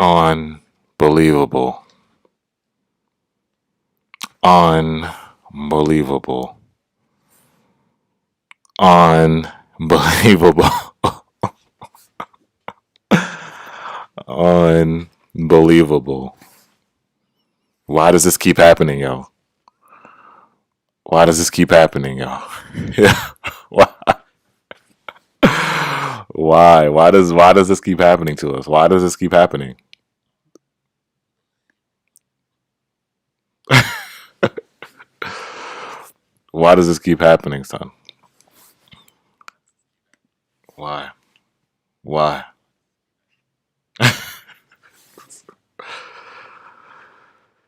Unbelievable. Unbelievable. Unbelievable. Unbelievable. Why does this keep happening, yo? Why does this keep happening, yo? Yeah. Why? Why does this keep happening to us? Why does this keep happening? Why does this keep happening, son? Why? Why?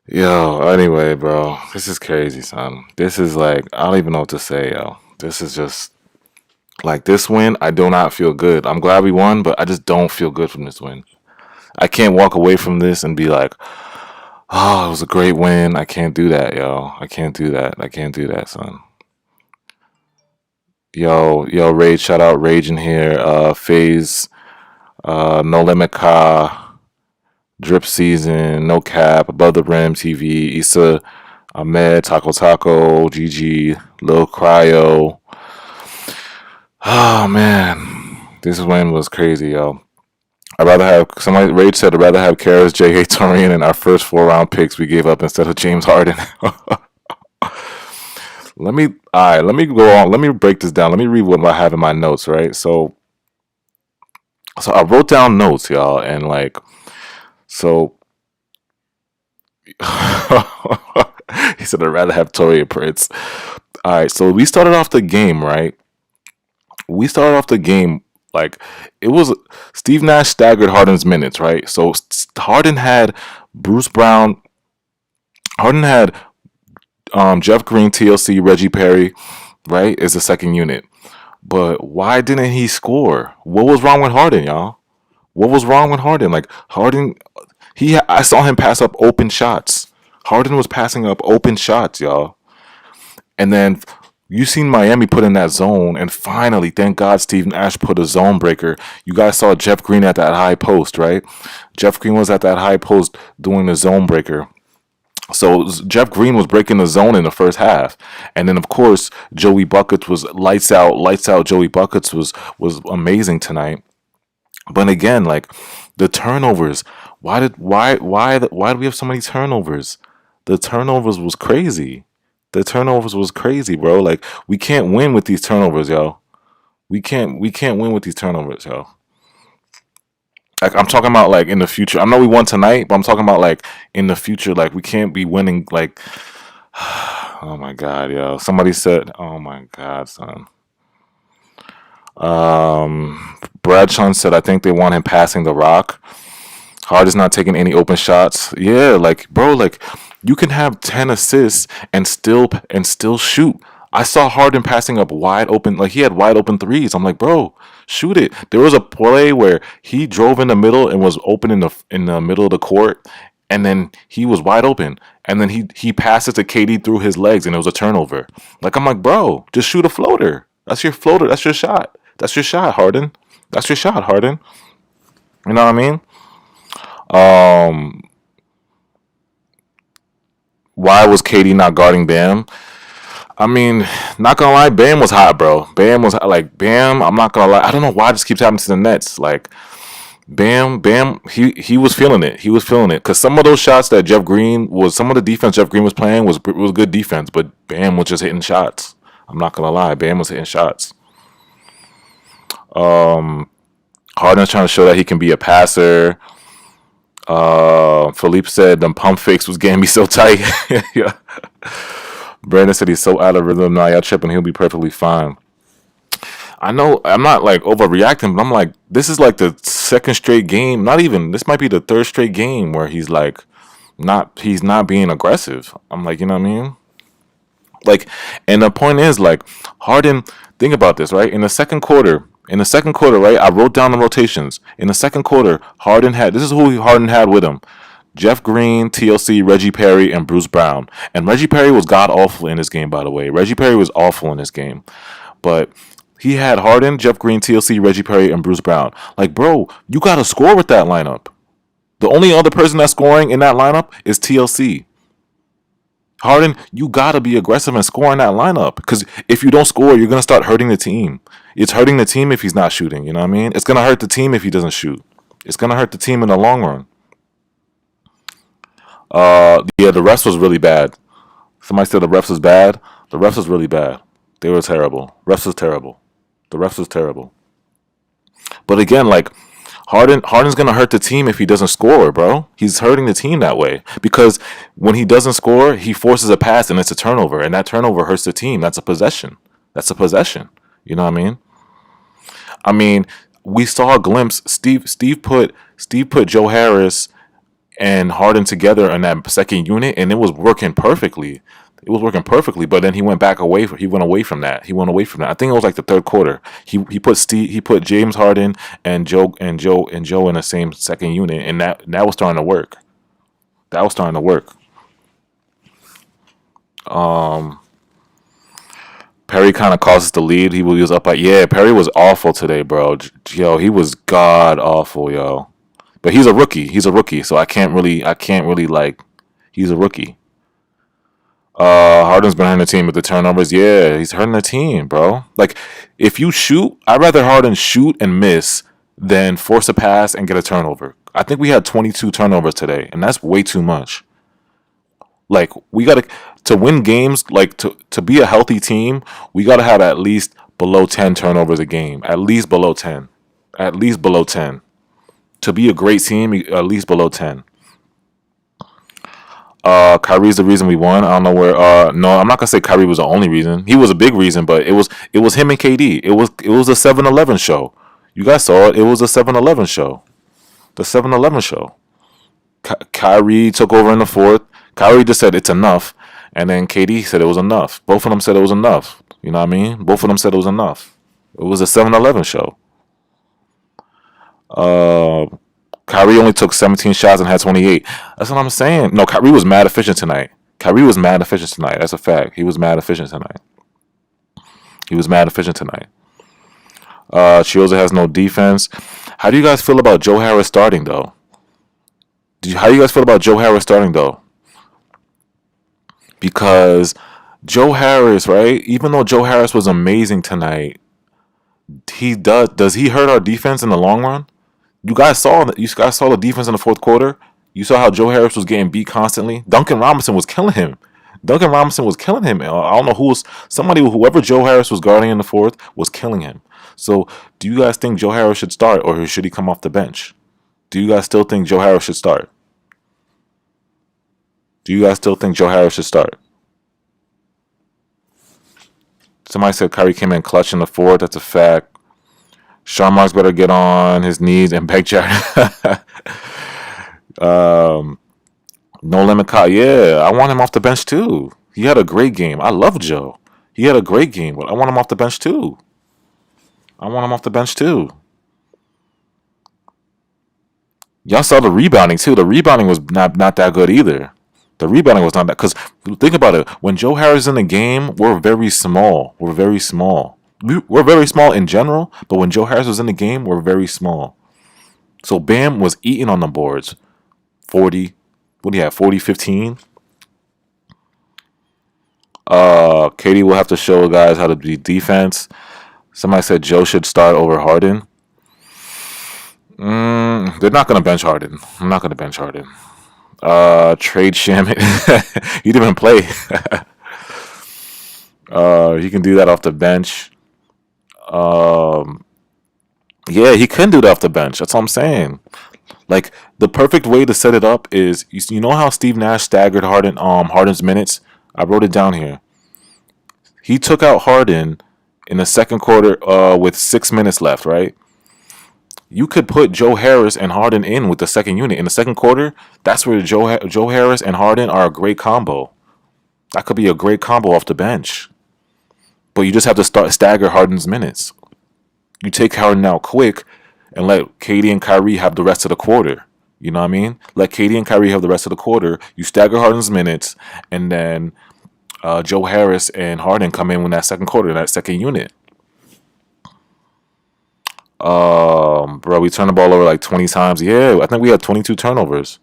Yo, anyway, bro, this is crazy, son. This is like, I don't even know what to say, yo. This is just like this win. I do not feel good. I'm glad we won, but I just don't feel good from this win. I can't walk away from this and be like, oh, it was a great win. I can't do that, yo. I can't do that. I can't do that, son. Yo, Rage, shout out Rage in here. FaZe, No Limit Ka, Drip Season, No Cap, Above the Rim TV, Issa, Ahmed, Taco Taco, GG, Lil Cryo. Oh man, this win was crazy, yo. I'd rather have somebody. Rage said, "I'd rather have Karras, J.A. Torian, and our first 4 round picks we gave up instead of James Harden." Let me go on. Let me break this down. Let me read what I have in my notes. Right, so I wrote down notes, y'all, and like, so he said, "I'd rather have Torian Prince." All right, so we started off the game, right? We started off the game like it was Steve Nash staggered Harden's minutes, right? So Harden had Bruce Brown, Harden had Jeff Green, TLC, Reggie Perry, right, is the second unit. But why didn't he score? What was wrong with Harden, y'all? What was wrong with Harden? Like Harden, I saw him pass up open shots. Harden was passing up open shots, y'all. And then you seen Miami put in that zone, and finally, thank God, Steve Nash put a zone breaker. You guys saw Jeff Green at that high post, right? Jeff Green was at that high post doing the zone breaker. So Jeff Green was breaking the zone in the first half, and then of course Joey Buckets was lights out, lights out. Joey Buckets was amazing tonight. But again, like the turnovers, why do we have so many turnovers? The turnovers was crazy. The turnovers was crazy, bro. Like we can't win with these turnovers, yo. We can't win with these turnovers, yo. Like I'm talking about like in the future. I know we won tonight, but I'm talking about like in the future. Like we can't be winning. Like oh my god, yo. Somebody said, oh my god, son. Bradshaw said, I think they want him passing the rock. Hard is not taking any open shots. Yeah, like bro, like you can have 10 assists and still shoot. I saw Harden passing up wide open, like he had wide open threes. I'm like, bro, shoot it. There was a play where he drove in the middle and was open in the middle of the court, and then he was wide open, and then he passed it to KD through his legs, and it was a turnover. Like I'm like, bro, just shoot a floater. That's your floater. That's your shot. That's your shot, Harden. That's your shot, Harden. You know what I mean? Um, why was KD not guarding Bam? I mean, not gonna lie, Bam was hot, bro. Bam was like Bam. I'm not gonna lie. I don't know why this keeps happening to the Nets. Like Bam, he was feeling it. He was feeling it because some of those shots that some of the defense Jeff Green was playing was good defense, but Bam was just hitting shots. I'm not gonna lie, Bam was hitting shots. Harden's trying to show that he can be a passer. Philippe said the pump fakes was getting me so tight. Yeah. Brandon said he's so out of rhythm now. Y'all tripping. He'll be perfectly fine. I know I'm not like overreacting, but I'm like, this is like the second straight game. Not even, this might be the third straight game where he's like He's not being aggressive. I'm like, you know what I mean? Like, and the point is, like, Harden, think about this, right? In the second quarter, right? I wrote down the rotations. In the second quarter, this is who Harden had with him: Jeff Green, TLC, Reggie Perry, and Bruce Brown. And Reggie Perry was god awful in this game, by the way. Reggie Perry was awful in this game. But he had Harden, Jeff Green, TLC, Reggie Perry, and Bruce Brown. Like, bro, you got to score with that lineup. The only other person that's scoring in that lineup is TLC. Harden, you got to be aggressive and score in that lineup. Because if you don't score, you're going to start hurting the team. It's hurting the team if he's not shooting. You know what I mean? It's going to hurt the team if he doesn't shoot. It's going to hurt the team in the long run. Yeah, the refs was really bad. Somebody said the refs was bad. The refs was really bad. They were terrible. Refs was terrible. The refs was terrible. But again, like, Harden's gonna hurt the team if he doesn't score, bro. He's hurting the team that way because when he doesn't score, he forces a pass and it's a turnover, and that turnover hurts the team. That's a possession. That's a possession. You know what I mean? I mean, we saw a glimpse. Steve put Joe Harris and Harden together in that second unit, and it was working perfectly. It was working perfectly, but then he went back away. He went away from that. I think it was like the third quarter. He put James Harden and Joe in the same second unit, and that was starting to work. That was starting to work. Perry kind of caused the lead. He was up by Perry was awful today, bro. Yo, he was god awful, yo. But he's a rookie. So I can't really like. He's a rookie. Harden's been hurting the team with the turnovers. Yeah, he's hurting the team, bro. Like, if you shoot, I'd rather Harden shoot and miss than force a pass and get a turnover. I think we had 22 turnovers today, and that's way too much. Like, we got to win games, like, to be a healthy team, we got to have at least below 10 turnovers a game. At least below 10. At least below 10. To be a great team, at least below 10. Kyrie's the reason we won. I don't know where. No, I'm not gonna say Kyrie was the only reason. He was a big reason, but it was him and KD. It was a 7-Eleven show. You guys saw it. It was a 7-Eleven show. The 7-Eleven show. Kyrie took over in the fourth. Kyrie just said it's enough, and then KD said it was enough. Both of them said it was enough. You know what I mean? Both of them said it was enough. It was a 7-Eleven show. Kyrie only took 17 shots and had 28. That's what I'm saying. No, Kyrie was mad efficient tonight. That's a fact. He was mad efficient tonight. Chioza has no defense. How do you guys feel about Joe Harris starting, though? Because Joe Harris, right? Even though Joe Harris was amazing tonight, does he hurt our defense in the long run? You guys saw the defense in the fourth quarter. You saw how Joe Harris was getting beat constantly. Duncan Robinson was killing him. I don't know whoever Joe Harris was guarding in the fourth was killing him. So, do you guys think Joe Harris should start, or should he come off the bench? Do you guys still think Joe Harris should start? Somebody said Kyrie came in clutch in the fourth. That's a fact. Sean Marks better get on his knees and beg Jared. No Limit Kyle. Yeah, I want him off the bench too. He had a great game. I love Joe. He had a great game, but I want him off the bench too. Y'all saw the rebounding too. The rebounding was not that good either. The rebounding was not that, because think about it. When Joe Harris is in the game, we're very small. We're very small in general, but when Joe Harris was in the game, we're very small. So Bam was eating on the boards. 40, what do you have, 40, 15? KD will have to show guys how to be defense. Somebody said Joe should start over Harden. They're not going to bench Harden. I'm not going to bench Harden. Trade Shamet. He didn't even play. He can do that off the bench. Yeah, he can do that off the bench. That's what I'm saying. Like, the perfect way to set it up is, you know how Steve Nash staggered Harden's minutes? I wrote it down here. He took out Harden in the second quarter with 6 minutes left, right? You could put Joe Harris and Harden in with the second unit in the second quarter. That's where Joe Harris and Harden are a great combo. That could be a great combo off the bench. But you just have to start stagger Harden's minutes. You take Harden out quick and let KD and Kyrie have the rest of the quarter. You know what I mean? Let KD and Kyrie have the rest of the quarter. You stagger Harden's minutes, and then Joe Harris and Harden come in that second quarter, that second unit. Bro, we turned the ball over like 20 times. Yeah, I think we had 22 turnovers.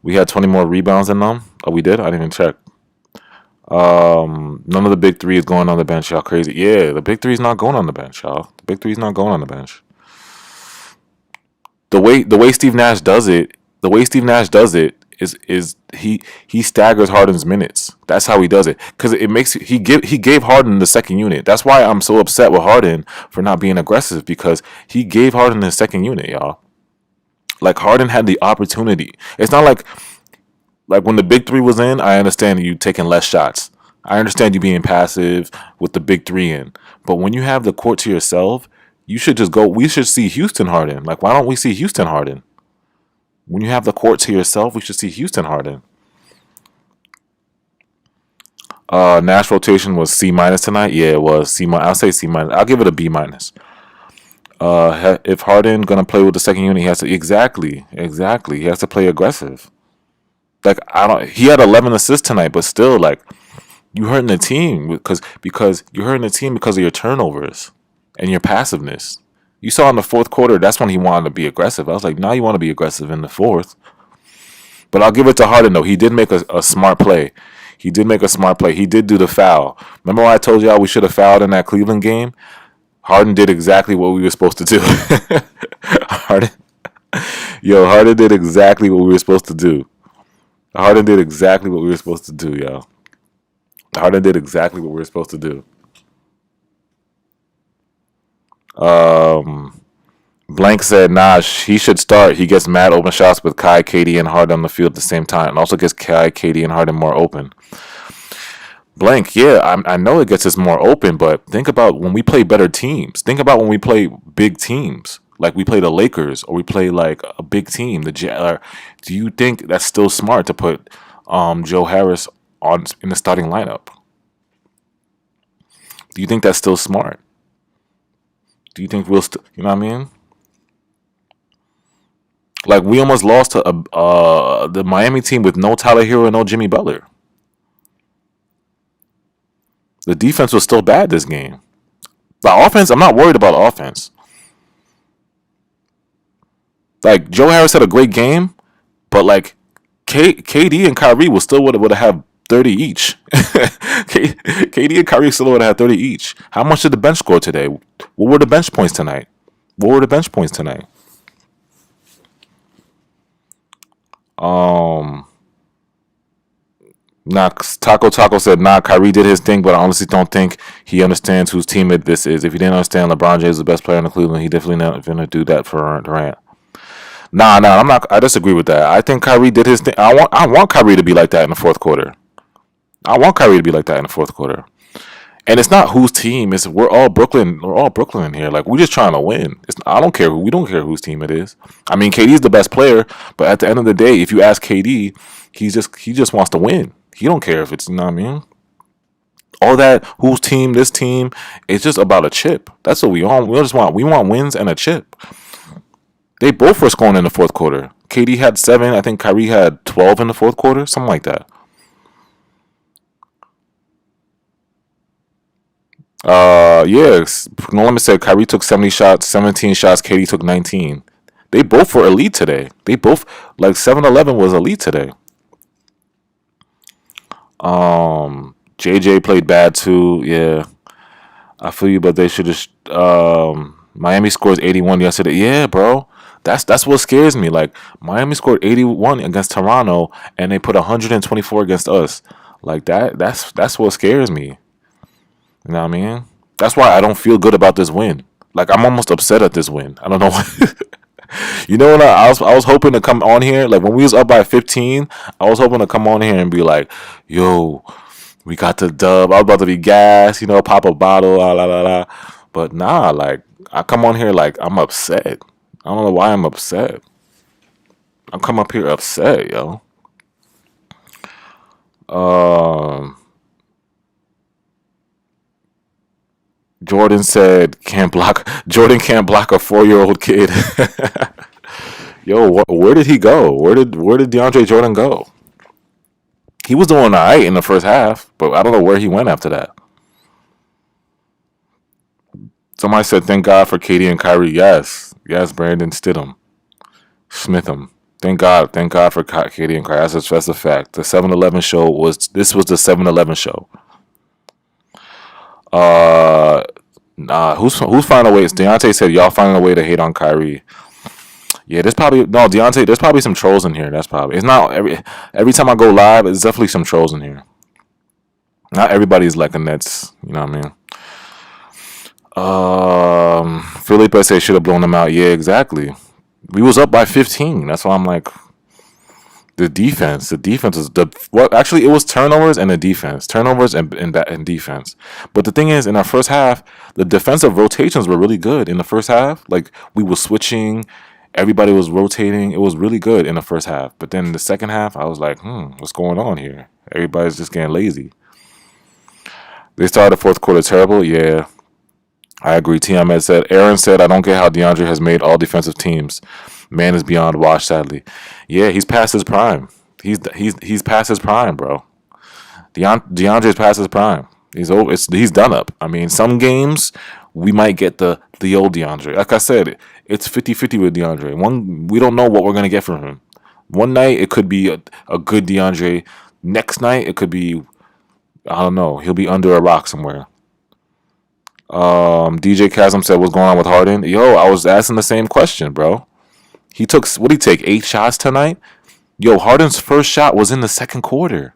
We had 20 more rebounds than them. Oh, we did? I didn't even check. None of the big three is going on the bench, y'all. Crazy. Yeah, the big three is not going on the bench, y'all. The big three is not going on the bench. The way Steve Nash does it, is he staggers Harden's minutes. That's how he does it. Because it makes he gave Harden the second unit. That's why I'm so upset with Harden for not being aggressive, because he gave Harden the second unit, y'all. Like, Harden had the opportunity. It's not like when the big three was in, I understand you taking less shots. I understand you being passive with the big three in. But when you have the court to yourself, you should just go. We should see Houston Harden. Like, why don't we see Houston Harden? When you have the court to yourself, we should see Houston Harden. Nash rotation was C minus tonight. Yeah, it was C minus. I'll say C minus. I'll give it a B minus. If Harden gonna play with the second unit, he has to exactly. He has to play aggressive. Like, I don't. He had 11 assists tonight, but still, like, you hurting the team because you're hurting the team because of your turnovers and your passiveness. You saw in the fourth quarter, that's when he wanted to be aggressive. I was like, now you want to be aggressive in the fourth. But I'll give it to Harden, though. He did make a smart play. He did make a smart play. He did do the foul. Remember when I told y'all we should have fouled in that Cleveland game? Harden did exactly what we were supposed to do. Harden did exactly what we were supposed to do. Harden did exactly what we were supposed to do, y'all. Harden did exactly what we were supposed to do. Blank said, nah, he should start. He gets mad open shots with Kai, KD, and Harden on the field at the same time, and also gets Kai, KD, and Harden more open. Blank, yeah, I know it gets us more open, but think about when we play better teams. Think about when we play big teams, like we play the Lakers or we play like a big team. Do you think that's still smart to put Joe Harris in the starting lineup? Do you think that's still smart? Do you think we'll you know what I mean? Like, we almost lost to the Miami team with no Tyler Hero and no Jimmy Butler. The defense was still bad this game. The offense, I'm not worried about offense. Like, Joe Harris had a great game, but like KD and Kyrie would have had 30 each. KD and Kyrie still would have had 30 each. How much did the bench score today? What were the bench points tonight? Nah, Taco said, nah, Kyrie did his thing, but I honestly don't think he understands whose team this is. If he didn't understand LeBron James is the best player in the Cleveland, he definitely not going to do that for Durant. Nah, I'm not. I disagree with that. I think Kyrie did his thing. I want Kyrie to be like that in the fourth quarter. And it's not whose team. It's we're all Brooklyn. We're all Brooklyn here. Like, we're just trying to win. I don't care. We don't care whose team it is. I mean, KD's the best player, but at the end of the day, if you ask KD, he just wants to win. He don't care if it's, you know what I mean. All that whose team, this team, it's just about a chip. That's what we want. We want wins and a chip. They both were scoring in the fourth quarter. KD had 7. I think Kyrie had 12 in the fourth quarter, something like that. No, let me say Kyrie took 17 shots. KD took 19. They both were elite today. They both, like, 7-11 was elite today. JJ played bad too. Yeah, I feel you, but they should have. Miami scores 81 yesterday. Yeah, bro. That's what scares me. Like, Miami scored 81 against Toronto, and they put 124 against us. Like, that's what scares me. You know what I mean? That's why I don't feel good about this win. Like, I'm almost upset at this win. I don't know. You know what? I was hoping to come on here, like when we was up by 15. I was hoping to come on here and be like, "Yo, we got the dub." I was about to be gassed, pop a bottle, la la la la. But nah, like, I come on here like I'm upset. I don't know why I'm upset. I'm come up here upset, yo. Um, Jordan said can't block. Jordan can't block a 4-year-old kid. Yo, where did he go? Where did DeAndre Jordan go? He was doing all right in the first half, but I don't know where he went after that. Somebody said thank God for KD and Kyrie. Yes, yes, Brandon Stidham, Smitham. Thank God for KD and Kyrie. That's a fact. The 7-Eleven show was the 7-Eleven show. Uh, Nah, who's finding a way? Deontay said y'all finding a way to hate on Kyrie. Yeah, there's probably no Deontay. There's probably some trolls in here. That's probably it's not every time I go live. It's definitely some trolls in here. Not everybody's like a Nets. You know what I mean? Felipe said should have blown them out. Yeah, exactly. We was up by 15. That's why I'm like the defense. The defense is the what? Actually, it was turnovers and the defense. Turnovers and defense. But the thing is, in our first half, the defensive rotations were really good in the first half. Like we were switching, everybody was rotating. It was really good in the first half. But then the second half, I was like, what's going on here? Everybody's just getting lazy. They started the fourth quarter terrible. Yeah, I agree. TM said, Aaron said, I don't get how DeAndre has made all defensive teams. Man is beyond wash, sadly. Yeah, he's past his prime. He's past his prime, bro. DeAndre's past his prime. He's over. He's done up. I mean, some games we might get the old DeAndre. Like I said, it's 50-50 with DeAndre. We don't know what we're gonna get from him. One night it could be a good DeAndre. Next night it could be I don't know. He'll be under a rock somewhere. DJ Chasm said, "What's going on with Harden?" Yo, I was asking the same question, bro. He took what did he take 8 shots tonight? Yo, Harden's first shot was in the second quarter.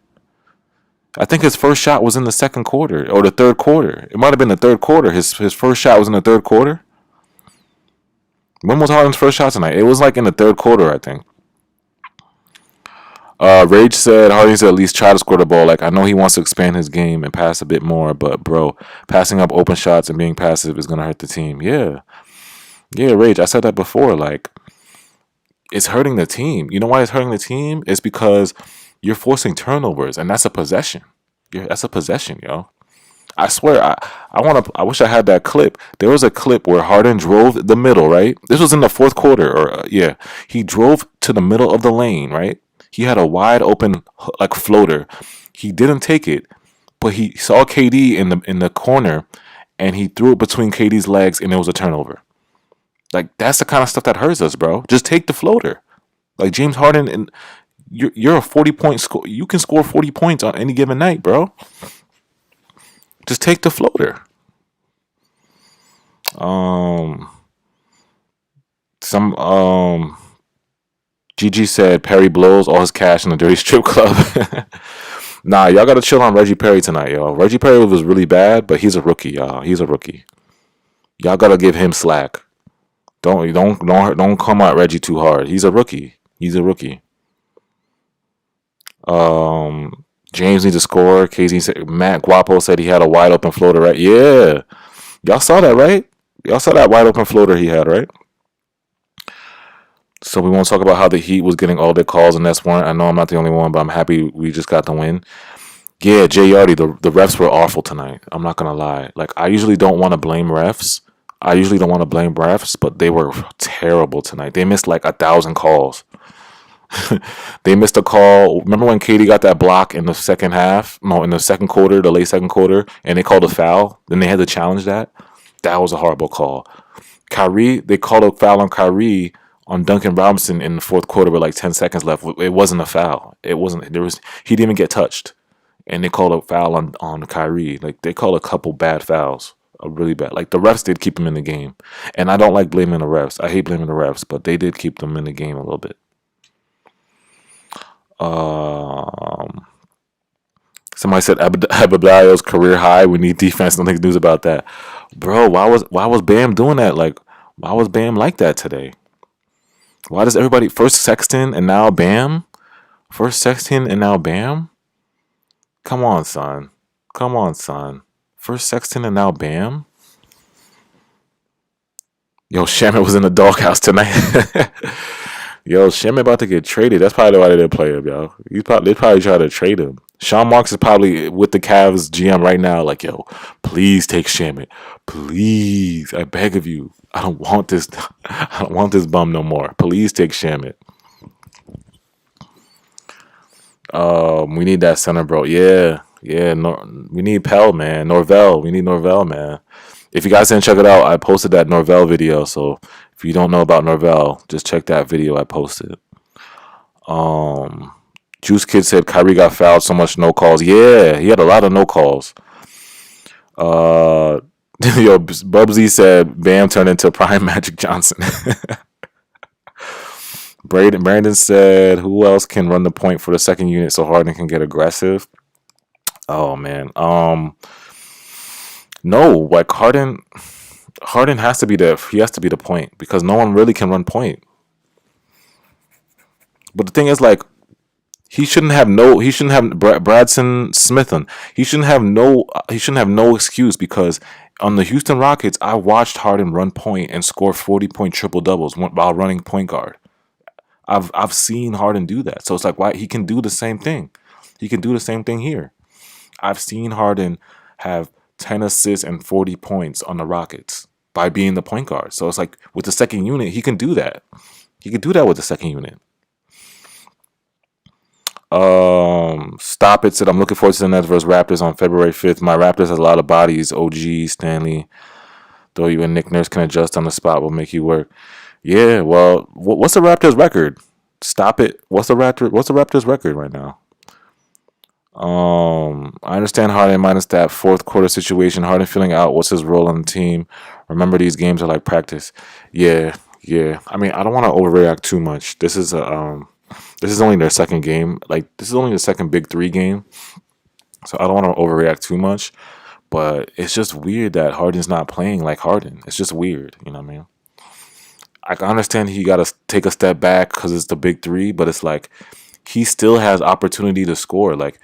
I think his first shot was in the second quarter or the third quarter. It might have been the third quarter. His first shot was in the third quarter. When was Harden's first shot tonight? It was like in the third quarter, I think. Rage said Harden needs to at least try to score the ball. Like I know he wants to expand his game and pass a bit more, but bro, passing up open shots and being passive is gonna hurt the team. Yeah, yeah, Rage. I said that before. Like it's hurting the team. You know why it's hurting the team? It's because you're forcing turnovers, and that's a possession. That's a possession, yo. I swear, I wish I had that clip. There was a clip where Harden drove the middle, right? This was in the fourth quarter, or yeah, he drove to the middle of the lane, right? He had a wide open like floater. He didn't take it, but he saw KD in the corner, and he threw it between KD's legs, and it was a turnover. Like that's the kind of stuff that hurts us, bro. Just take the floater. Like James Harden, and you're a 40-point score. You can score 40 points on any given night, bro. Just take the floater. Um, some Gigi said Perry blows all his cash in the dirty strip club. Nah, y'all gotta chill on Reggie Perry tonight, yo. Reggie Perry was really bad, but he's a rookie, y'all. He's a rookie. Y'all gotta give him slack. Don't come at Reggie too hard. He's a rookie. He's a rookie. James needs to score. Casey said Matt Guapo said he had a wide open floater, right? Yeah. Y'all saw that, right? Y'all saw that wide open floater he had, right? So we won't talk about how the Heat was getting all their calls and that's one. I know I'm not the only one, but I'm happy we just got the win. Yeah, Jay Yardy, the refs were awful tonight. I'm not gonna lie. Like I usually don't want to blame refs. But they were terrible tonight. They missed like 1,000 calls. They missed a call. Remember when KD got that block in the second half? No, in the second quarter, the late second quarter, and they called a foul. Then they had to challenge that. That was a horrible call. Kyrie, they called a foul on Kyrie on Duncan Robinson in the fourth quarter with like 10 seconds left. It wasn't a foul. It wasn't. He didn't even get touched, and they called a foul on Kyrie. Like they called a couple bad fouls. Really bad. Like the refs did keep him in the game, and I don't like blaming the refs. I hate blaming the refs, but they did keep them in the game a little bit. Um, Somebody said Adebayo's career high. We need defense. Nothing news about that, bro. Why was Bam doing that? Like, why was Bam like that today? Why does everybody first Sexton and now Bam? First Sexton and now Bam? Come on, son. Come on, son. First Sexton and now Bam? Yo, Shamet was in the doghouse tonight. Yo, Shamet about to get traded. That's probably why they didn't play him, yo. They probably try to trade him. Sean Marks is probably with the Cavs GM right now, like, yo, please take Shamet. Please, I beg of you. I don't want this. I don't want this bum no more. Please take Shamet. We need that center, bro. Yeah, yeah. We need Pell, man. Norvell. We need Norvell, man. If you guys didn't check it out, I posted that Norvell video. So if you don't know about Norvell, just check that video I posted. Juice Kid said Kyrie got fouled, so much no calls. Yeah, he had a lot of no calls. Uh, yo, Bubsy said Bam turned into Prime Magic Johnson. Brandon said, who else can run the point for the second unit so Harden can get aggressive? Oh man. No, like Harden has to be the point because no one really can run point. But the thing is, like, he shouldn't have Bradson Smithen. He shouldn't have no excuse because on the Houston Rockets, I watched Harden run point and score 40-point triple doubles while running point guard. I've seen Harden do that. So it's like, why he can do the same thing. He can do the same thing here. I've seen Harden have 10 assists and 40 points on the Rockets by being the point guard. So it's like with the second unit, he can do that. He can do that with the second unit. Stop it said I'm looking forward to the Nets versus Raptors on February 5th. My Raptors has a lot of bodies. OG, Stanley, though you and Nick Nurse can adjust on the spot, will make you work. Yeah, well, what's the Raptors record? Stop it. What's the Raptors record right now? I understand Harden minus that fourth quarter situation. Harden feeling out. What's his role on the team? Remember, these games are like practice. Yeah, yeah. I mean, I don't want to overreact too much. This is only their second game. Like, this is only the second Big Three game, so I don't want to overreact too much. But it's just weird that Harden's not playing like Harden. It's just weird. You know what I mean? I can understand he got to take a step back because it's the Big Three, but it's like he still has opportunity to score. Like,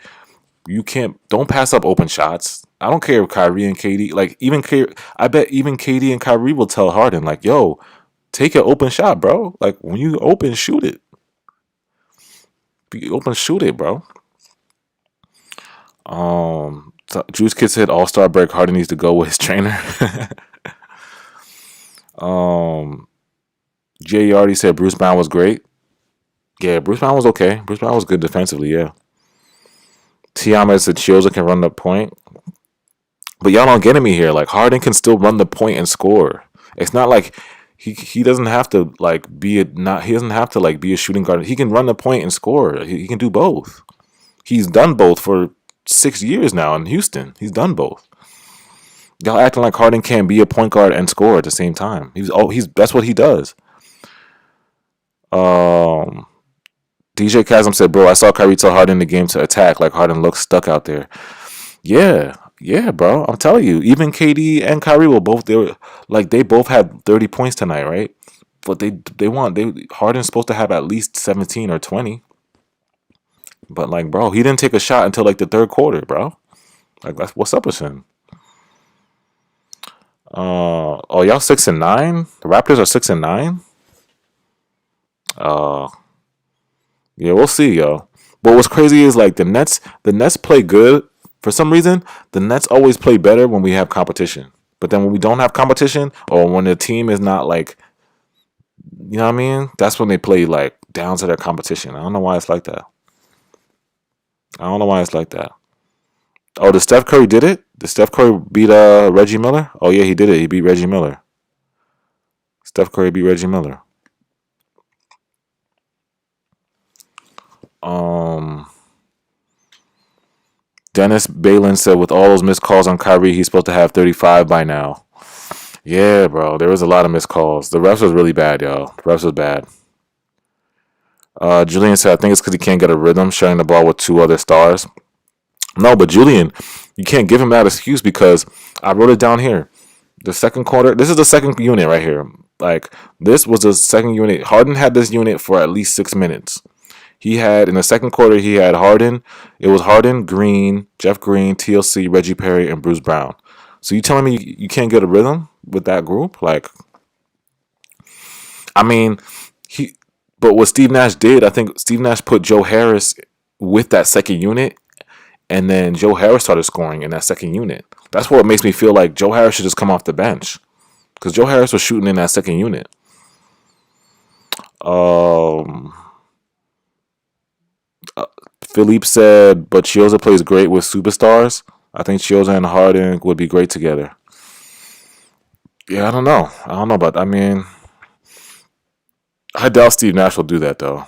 don't pass up open shots. I don't care if Kyrie and KD, like I bet even KD and Kyrie will tell Harden, like, yo, take an open shot, bro. Like, when you open, shoot it. Be open, shoot it, bro. Juice Kid said All-Star break. Harden needs to go with his trainer. Jay already said Bruce Brown was great. Yeah, Bruce Brown was okay. Bruce Brown was good defensively, yeah. Tiamat said Chioza can run the point. But y'all don't get me here. Like, Harden can still run the point and score. It's not like he doesn't have to be a shooting guard. He can run the point and score. He can do both. He's done both for 6 years now in Houston. He's done both. Y'all acting like Harden can't be a point guard and score at the same time. That's what he does. DJ Chasm said, bro, I saw Kyrie tell Harden in the game to attack, like Harden looks stuck out there. Yeah, bro. I'm telling you, even KD and Kyrie they both had 30 points tonight, right? But Harden's supposed to have at least 17 or 20. But like, bro, he didn't take a shot until like the third quarter, bro. Like, what's up with him? Y'all 6-9? The Raptors are 6-9? Yeah, we'll see, yo. But what's crazy is like the Nets play good. For some reason, the Nets always play better when we have competition. But then when we don't have competition, or when the team is not like, you know what I mean? That's when they play like down to their competition. I don't know why it's like that. Oh, did Steph Curry did it? Did Steph Curry beat Reggie Miller? Oh yeah, he did it. He beat Reggie Miller. Steph Curry beat Reggie Miller. Dennis Balin said with all those missed calls on Kyrie, he's supposed to have 35 by now. Yeah, bro. There was a lot of missed calls. The refs was really bad, y'all. The refs was bad. Julian said, I think it's because he can't get a rhythm sharing the ball with two other stars. No, but Julian, you can't give him that excuse because I wrote it down here. The second quarter, this is the second unit right here. Like, this was the second unit. Harden had this unit for at least 6 minutes. In the second quarter, he had Harden. It was Harden, Green, Jeff Green, TLC, Reggie Perry, and Bruce Brown. So you telling me you can't get a rhythm with that group? Like, I mean, he. But what Steve Nash did, I think Steve Nash put Joe Harris with that second unit, and then Joe Harris started scoring in that second unit. That's what makes me feel like Joe Harris should just come off the bench because Joe Harris was shooting in that second unit. Um, Philippe said, but Chioza plays great with superstars. I think Chioza and Harden would be great together. Yeah, I don't know. I don't know about. I mean, I doubt Steve Nash will do that though.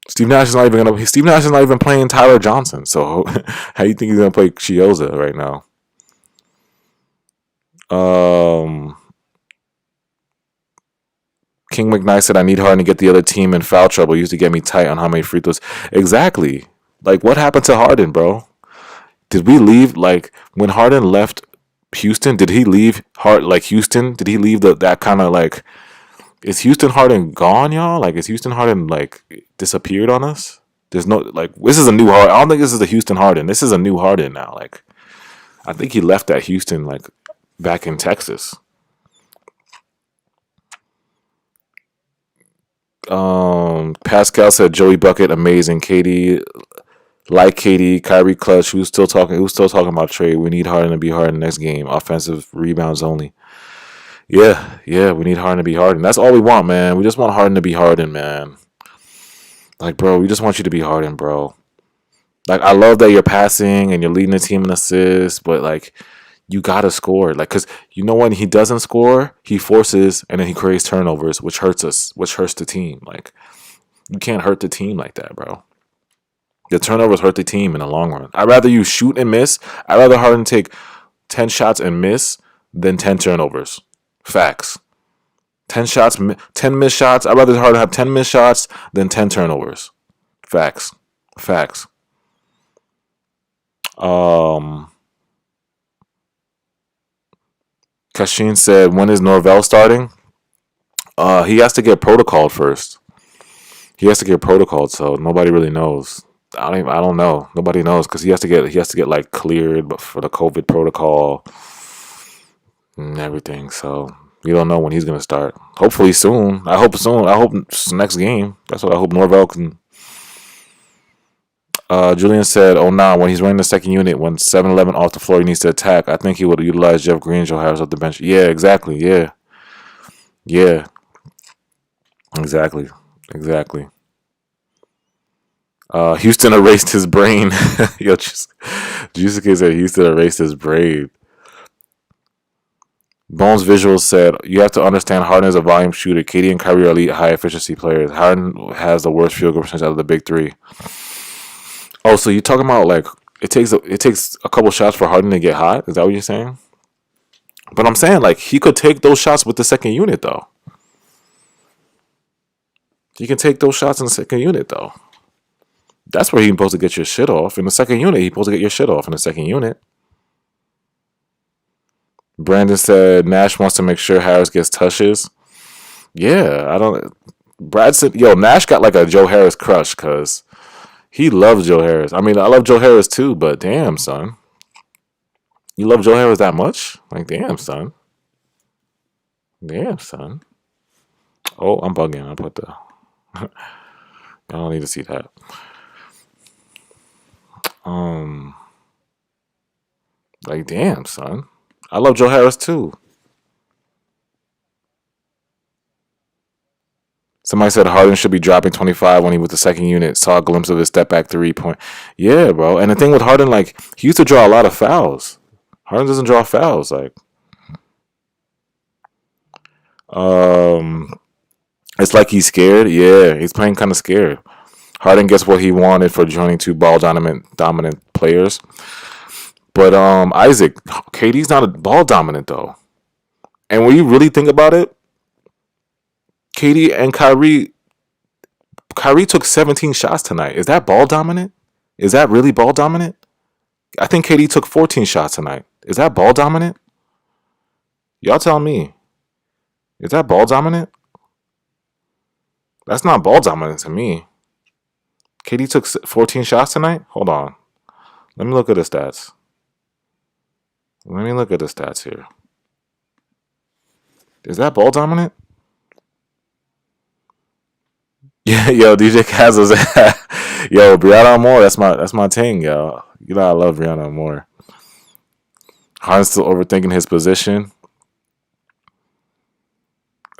Steve Nash is not even gonna. Steve Nash is not even playing Tyler Johnson. So how do you think he's gonna play Chioza right now? Um, King McKnight said, "I need Harden to get the other team in foul trouble. He used to get me tight on how many free throws." Exactly. Like, what happened to Harden, bro? Did we leave like when Harden left Houston? Did he leave like Houston? Did he leave that kind of like? Is Houston Harden gone, y'all? Like, is Houston Harden like disappeared on us? There's no like. This is a new Harden. I don't think this is the Houston Harden. This is a new Harden now. Like, I think he left that Houston like back in Texas. Pascal said Joey Bucket amazing. KD like KD, Kyrie clutch. Who's still talking? Who's still talking about trade? We need Harden to be Harden next game. Offensive rebounds only. Yeah. We need Harden to be Harden. That's all we want, man. We just want Harden to be Harden, man. Like, bro, we just want you to be Harden, bro. Like, I love that you're passing and you're leading the team in assists, but like, you gotta score. Like, cause you know when he doesn't score, he forces and then he creates turnovers, which hurts us, which hurts the team. Like, you can't hurt the team like that, bro. The turnovers hurt the team in the long run. I'd rather you shoot and miss. I'd rather Harden take 10 shots and miss than 10 turnovers. Facts. 10 shots, 10 missed shots. I'd rather Harden have 10 missed shots than 10 turnovers. Facts. Um, Kashin said, when is Norvell starting? He has to get protocoled first. He has to get protocoled, so nobody really knows. I don't know. Nobody knows because he has to get like cleared, but for the COVID protocol and everything. So we don't know when he's gonna start. Hopefully soon. I hope soon. I hope next game. That's what I hope Norvell can. Julian said, "Oh nah, when he's running the second unit, when 7-11 off the floor, he needs to attack. I think he would utilize Jeff Green, Joe Harris off the bench." Yeah, exactly. Yeah, exactly. Houston erased his brain. Yo, Juicy said Houston erased his brain. Bones Visuals said, you have to understand Harden is a volume shooter. KD and Kyrie are elite high efficiency players. Harden has the worst field goal percentage out of the big three. Oh, so you're talking about like it takes a couple shots for Harden to get hot? Is that what you're saying? But I'm saying like he could take those shots with the second unit though. You can take those shots in the second unit though. That's where he's supposed to get your shit off. In the second unit, he's supposed to get your shit off in the second unit. Brandon said Nash wants to make sure Harris gets touches. Yeah, I don't. Brad said, yo, Nash got like a Joe Harris crush because he loves Joe Harris. I mean, I love Joe Harris too, but damn, son. You love Joe Harris that much? Like, damn, son. Oh, I'm bugging. I put the. I don't need to see that. Like, damn, son. I love Joe Harris too. Somebody said Harden should be dropping 25 when he was the second unit. Saw a glimpse of his step back 3 point. Yeah, bro. And the thing with Harden, like, he used to draw a lot of fouls. Harden doesn't draw fouls. Like, it's like he's scared. Yeah, he's playing kind of scared. Harden gets what he wanted for joining two ball dominant players. But Isaac, KD's not a ball dominant though. And when you really think about it, KD and Kyrie took 17 shots tonight. Is that ball dominant? Is that really ball dominant? I think KD took 14 shots tonight. Is that ball dominant? Y'all tell me. Is that ball dominant? That's not ball dominant to me. KD took 14 shots tonight? Hold on. Let me look at the stats. Let me look at the stats here. Is that ball dominant? Yeah, yo, DJ Kaz was yo, Brianna Moore. That's my thing, yo. You know I love Brianna Moore. Harden's still overthinking his position.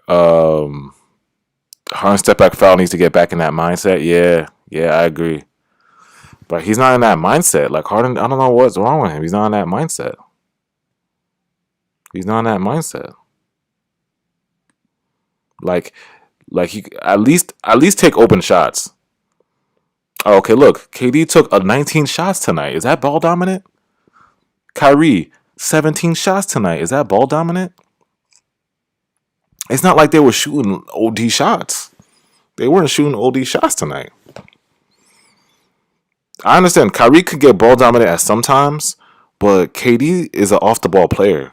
Um, Harden step back foul needs to get back in that mindset. Yeah, yeah, I agree. But he's not in that mindset. Like Harden, I don't know what's wrong with him. He's not in that mindset. He's not in that mindset. Like, like he at least take open shots. Oh, okay, look, KD took 19 shots tonight. Is that ball dominant? Kyrie 17 shots tonight. Is that ball dominant? It's not like they were shooting OD shots. They weren't shooting OD shots tonight. I understand Kyrie could get ball dominant at sometimes, but KD is an off the ball player.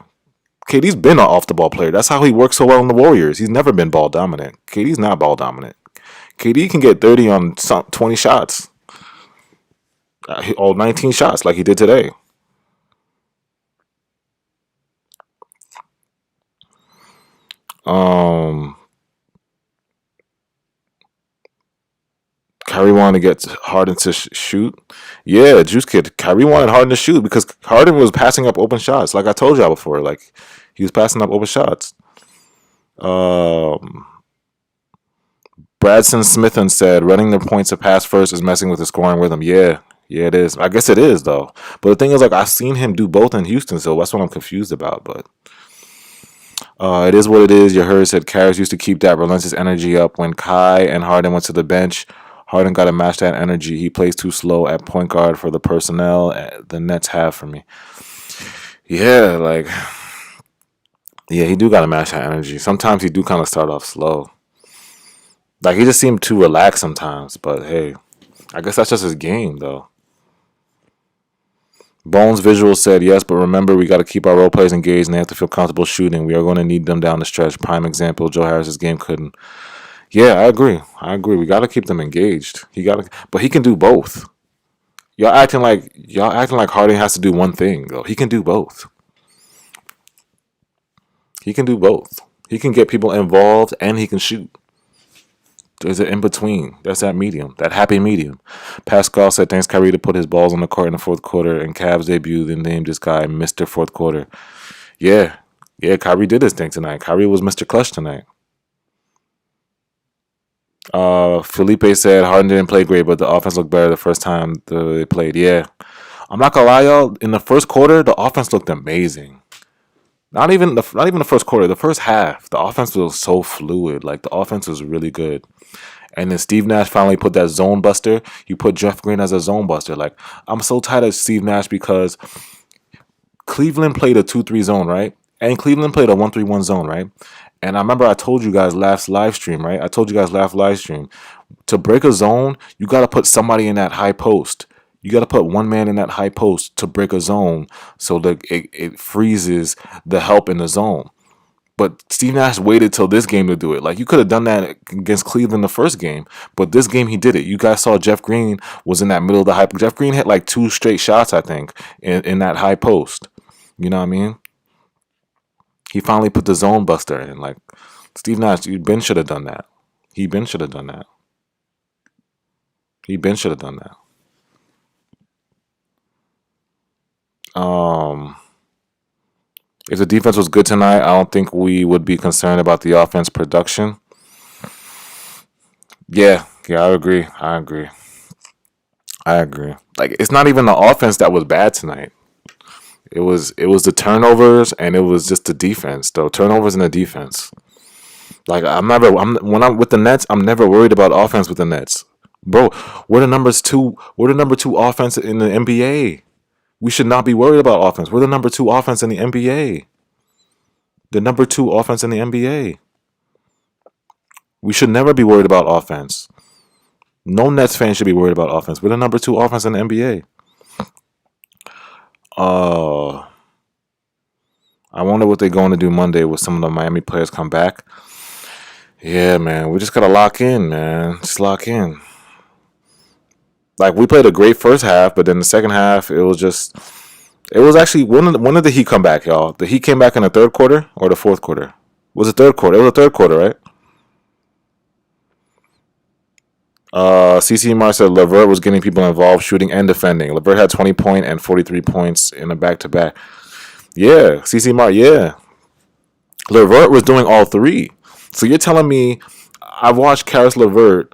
KD's been an off the ball player. That's how he works so well in the Warriors. He's never been ball dominant. KD's not ball dominant. KD can get 30 on 20 shots, all 19 shots like he did today. Um, Kyrie wanted to get Harden to shoot. Yeah, Juice Kid. Kyrie wanted Harden to shoot because Harden was passing up open shots. Like I told y'all before, like he was passing up open shots. Um, Bradson Smithen said running the points to pass first is messing with the scoring rhythm. Yeah, yeah, it is. I guess it is though. But the thing is, like I've seen him do both in Houston, so that's what I'm confused about. But it is what it is. You heard said Karras used to keep that relentless energy up. When Kai and Harden went to the bench, Harden got to match that energy. He plays too slow at point guard for the personnel the Nets have for me. Yeah, like yeah, he do got to match that energy. Sometimes he do kind of start off slow. Like he just seemed too relaxed sometimes. But hey, I guess that's just his game though. Bones Visual said yes, but remember we got to keep our role players engaged and they have to feel comfortable shooting. We are going to need them down the stretch. Prime example: Joe Harris's game couldn't. Yeah, I agree. I agree. We got to keep them engaged. But he can do both. Y'all acting like Harden has to do one thing though. He can do both. He can do both. He can get people involved and he can shoot. There's an in between. That's that medium, that happy medium. Pascal said thanks Kyrie to put his balls on the court in the fourth quarter. And Cavs debut, they named this guy Mr. Fourth Quarter. Yeah, yeah. Kyrie did his thing tonight. Kyrie was Mr. Clutch tonight. Felipe said Harden didn't play great, but the offense looked better the first time they played. Yeah, I'm not gonna lie, y'all. In the first quarter, the offense looked amazing. Not even the first quarter. The first half, the offense was so fluid. Like the offense was really good. And then Steve Nash finally put that zone buster. You put Jeff Green as a zone buster. Like I'm so tired of Steve Nash because Cleveland played a 2-3 zone, right? And Cleveland played a 1-3-1 zone, right? And I remember I told you guys last live stream, right? I told you guys last live stream to break a zone, you got to put somebody in that high post. You got to put one man in that high post to break a zone so that it freezes the help in the zone. But Steve Nash waited till this game to do it. Like you could have done that against Cleveland the first game, but this game he did it. You guys saw Jeff Green was in that middle of the high. Jeff Green hit like 2 straight shots, I think, in that high post. You know what I mean? He finally put the zone buster in. Like Steve Nash, you been should have done that. He been should have done that. He been should have done that. Um, if the defense was good tonight, I don't think we would be concerned about the offense production. Yeah, I agree. I agree. I agree. Like it's not even the offense that was bad tonight. It was the turnovers and it was just the defense though. Turnovers and the defense. Like when I'm with the Nets, I'm never worried about offense with the Nets. Bro, we're the number two offense in the NBA. We should not be worried about offense. We're the number two offense in the NBA. The number two offense in the NBA. We should never be worried about offense. No Nets fan should be worried about offense. We're the number two offense in the NBA. Uh, I wonder what they're going to do Monday with some of the Miami players come back. Yeah, man, we just gotta lock in, man. Just lock in. Like we played a great first half, but then the second half, it was actually when did the Heat come back, y'all? The Heat came back in the third quarter or the fourth quarter? It was the third quarter. It was the third quarter, right? CC Mar said LeVert was getting people involved, shooting and defending. LeVert had 20 and 43 points in a back to back. Yeah, CC Mar. Yeah, LeVert was doing all three. So you're telling me I've watched Karis LeVert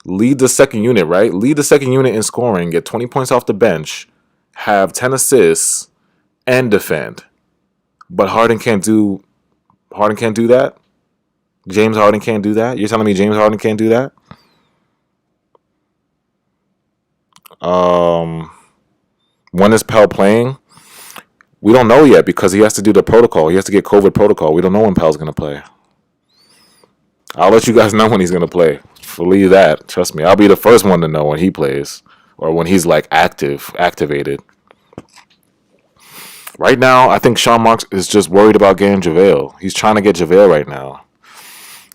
lead the second unit, right? Lead the second unit in scoring, get 20 points off the bench, have 10 assists, and defend. But Harden can't do that? James Harden can't do that? You're telling me James Harden can't do that? When is Pell playing? We don't know yet because he has to do the protocol. He has to get COVID protocol. We don't know when Pell's going to play. I'll let you guys know when he's going to play. Believe that. Trust me. I'll be the first one to know when he plays or when he's like activated. Right now, I think Sean Marks is just worried about getting JaVale. He's trying to get JaVale right now.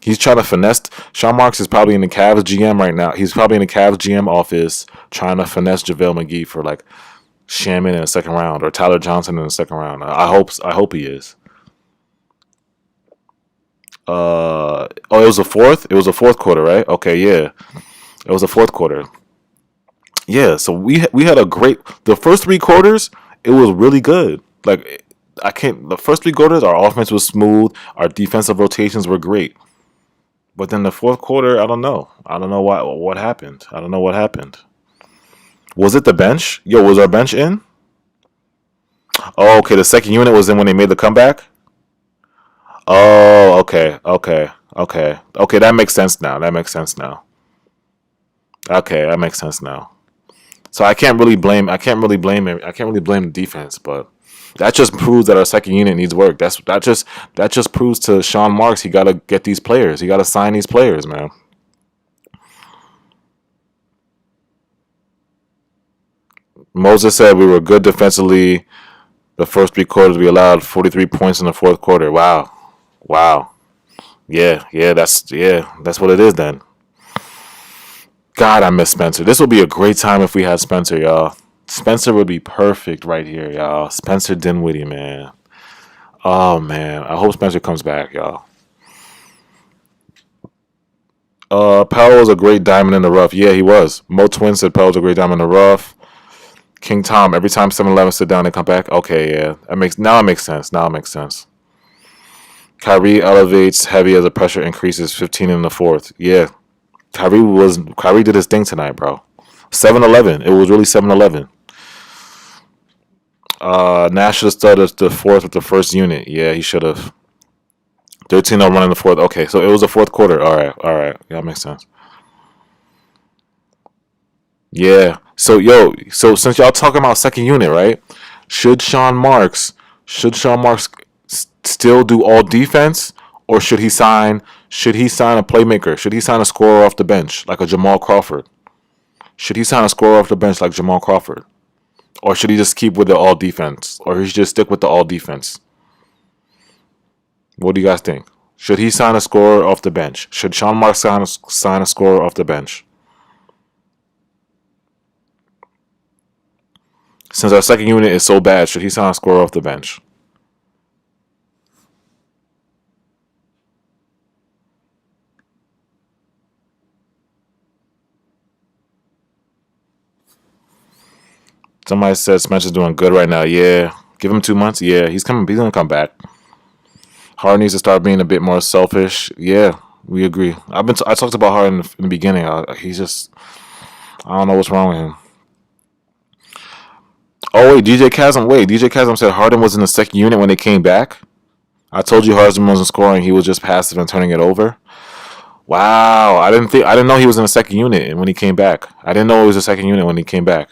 He's trying to finesse. Sean Marks is probably in the Cavs GM right now. He's probably in the Cavs GM office trying to finesse JaVale McGee for like Shamet in the second round or Tyler Johnson in the second round. I hope he is. It was a fourth. It was a fourth quarter, right? Okay, yeah, it was a fourth quarter. Yeah, so we had a great. The first three quarters, it was really good. Like I can't. The first three quarters, our offense was smooth. Our defensive rotations were great. But then the fourth quarter, I don't know. I don't know what happened. I don't know what happened. Was it the bench? Yo, was our bench in? Oh, okay. The second unit was in when they made the comeback. Oh, okay. That makes sense now. That makes sense now. Okay, that makes sense now. So I can't really blame. I can't really blame the defense, but that just proves that our second unit needs work. That just proves to Sean Marks he got to get these players. He got to sign these players, man. Moses said we were good defensively. The first three quarters, we allowed 43 points in the fourth quarter. Wow, wow. That's what it is then. God, I miss Spencer. This would be a great time if we had Spencer, y'all. Spencer would be perfect right here, y'all. Spencer Dinwiddie, man. Oh man, I hope Spencer comes back, y'all. Powell was a great diamond in the rough. Yeah, he was. Mo Twin said Powell was a great diamond in the rough. King Tom, every time 7-Eleven sit down and come back. Okay, yeah, it makes sense. Now it makes sense. Kyrie elevates heavy as the pressure increases. 15 in the fourth. Yeah, Kyrie did his thing tonight, bro. 7-Eleven. It was really 7-Eleven. Nash should have started the fourth with the first unit. Yeah, he should have. 13-0 running the fourth. Okay, so it was the fourth quarter. All right. Yeah, that makes sense. Yeah. So since y'all talking about second unit, right? Should Sean Marks still do all defense, or should he sign a playmaker? Should he sign a scorer off the bench like a Jamal Crawford? Should he sign a scorer off the bench like Jamal Crawford? Or should he just keep with the all defense? Or he should just stick with the all defense? What do you guys think? Should he sign a scorer off the bench? Should Sean Marks sign a scorer off the bench? Since our second unit is so bad, should he sign a scorer off the bench? Somebody said Spencer's doing good right now. Yeah. Give him 2 months. Yeah, he's coming. He's gonna come back. Harden needs to start being a bit more selfish. Yeah, we agree. I talked about Harden in the beginning. He's just I don't know what's wrong with him. Oh wait, DJ Chasm said Harden was in the second unit when they came back. I told you Harden wasn't scoring. He was just passive and turning it over. Wow, I didn't know he was in the second unit when he came back. I didn't know he was a second unit when he came back.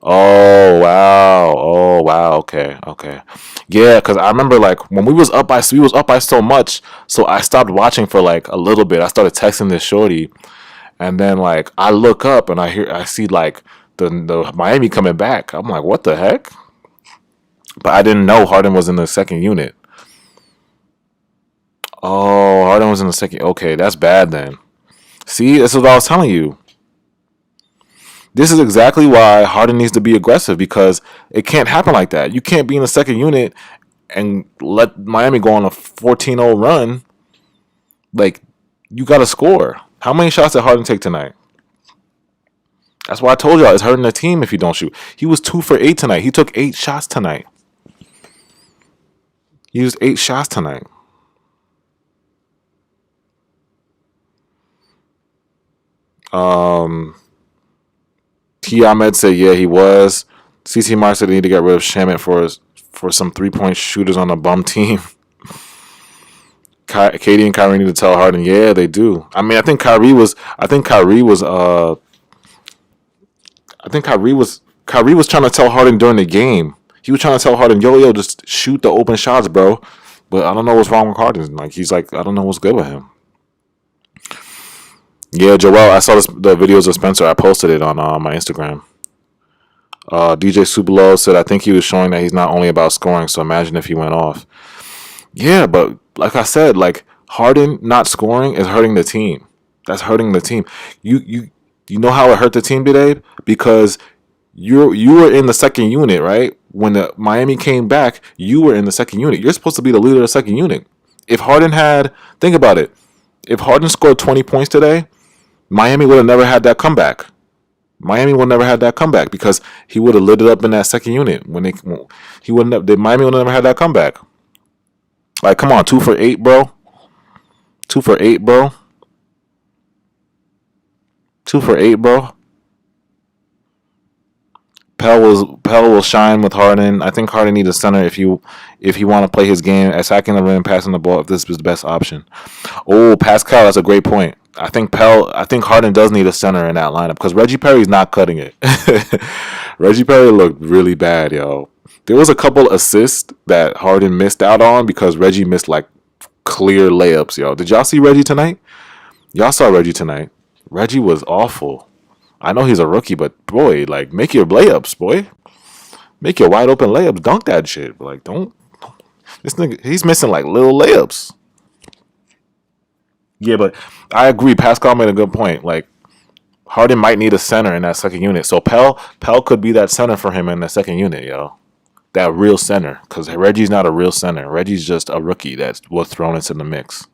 Oh wow! Oh wow! Okay. Yeah, because I remember like when we was up by so much, so I stopped watching for like a little bit. I started texting this shorty, and then like I look up and I see like the Miami coming back. I'm like, what the heck? But I didn't know Harden was in the second unit. Oh, Harden was in the second. Okay, that's bad then. See, this is what I was telling you. This is exactly why Harden needs to be aggressive because it can't happen like that. You can't be in the second unit and let Miami go on a 14-0 run. Like, you got to score. How many shots did Harden take tonight? That's why I told y'all it's hurting the team if you don't shoot. He was 2 for 8 tonight. He took 8 shots tonight. He used 8 shots tonight. T. Ahmed said, yeah, he was. CC Mark said they need to get rid of Shamet for some 3-point shooters on a bum team. KD and Kyrie need to tell Harden, yeah, they do. I mean, I think Kyrie was trying to tell Harden during the game. He was trying to tell Harden, yo, just shoot the open shots, bro. But I don't know what's wrong with Harden. Like, he's like, I don't know what's good with him. Yeah, Joel, I saw the videos of Spencer. I posted it on my Instagram. DJ Supalo said, I think he was showing that he's not only about scoring, so imagine if he went off. Yeah, but like I said, like Harden not scoring is hurting the team. That's hurting the team. You know how it hurt the team today? Because you were in the second unit, right? When the Miami came back, you were in the second unit. You're supposed to be the leader of the second unit. If Harden think about it. If Harden scored 20 points today, Miami would have never had that comeback. Miami would never had that comeback because he would have lit it up in that second unit. Miami would have never had that comeback. Like, come on, 2 for 8, bro. 2 for 8, bro. 2 for 8, bro. Pell will shine with Harden. I think Harden needs a center if you want to play his game, attacking the rim, passing the ball. If this is the best option. Oh, Pascal, that's a great point. I think Harden does need a center in that lineup because Reggie Perry's not cutting it. Reggie Perry looked really bad, yo. There was a couple assists that Harden missed out on because Reggie missed like clear layups, yo. Did y'all see Reggie tonight? Y'all saw Reggie tonight. Reggie was awful. I know he's a rookie, but boy, like, make your layups, boy. Make your wide open layups. Dunk that shit. Like, don't. This nigga, he's missing like little layups. Yeah, but I agree. Pascal made a good point. Like, Harden might need a center in that second unit. So Pell could be that center for him in the second unit, yo. That real center. Because Reggie's not a real center. Reggie's just a rookie that was thrown into the mix.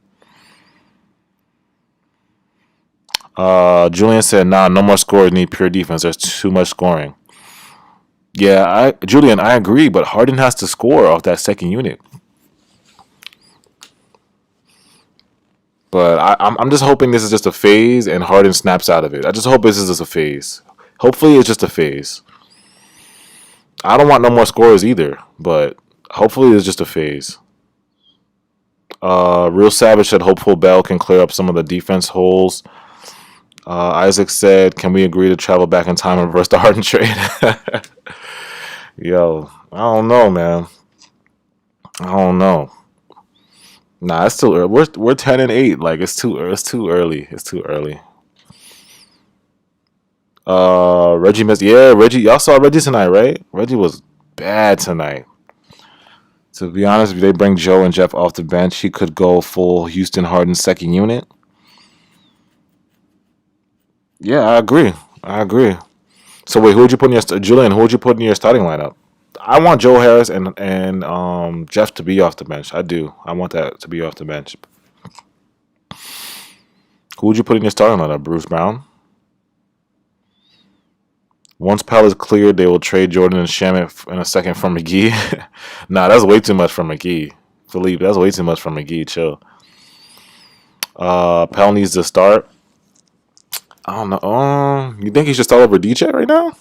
Julian said, nah, no more scorers, need pure defense. There's too much scoring. Yeah, Julian, I agree, but Harden has to score off that second unit. But I'm just hoping this is just a phase and Harden snaps out of it. I just hope this is just a phase. Hopefully it's just a phase. I don't want no more scorers either, but hopefully it's just a phase. Real Savage said hopeful Bell can clear up some of the defense holes. Isaac said, can we agree to travel back in time and reverse the Harden trade? Yo, I don't know, man. I don't know. Nah, it's too early. We're 10-8. Like, it's too early. It's too early. Reggie missed. Yeah, Reggie. Y'all saw Reggie tonight, right? Reggie was bad tonight. To be honest, if they bring Joe and Jeff off the bench, he could go full Houston Harden second unit. Yeah, I agree. So wait, who would you put in your Julian? Who would you put in your starting lineup? I want Joe Harris and Jeff to be off the bench. I do. I want that to be off the bench. Who would you put in your starting lineup? Bruce Brown. Once Pell is cleared, they will trade Jordan and Shamet in a second for McGee. Nah, that's way too much for McGee. Philippe, that's way too much for McGee. Chill. Pell needs to start. I don't know. You think he should start over DJ right now?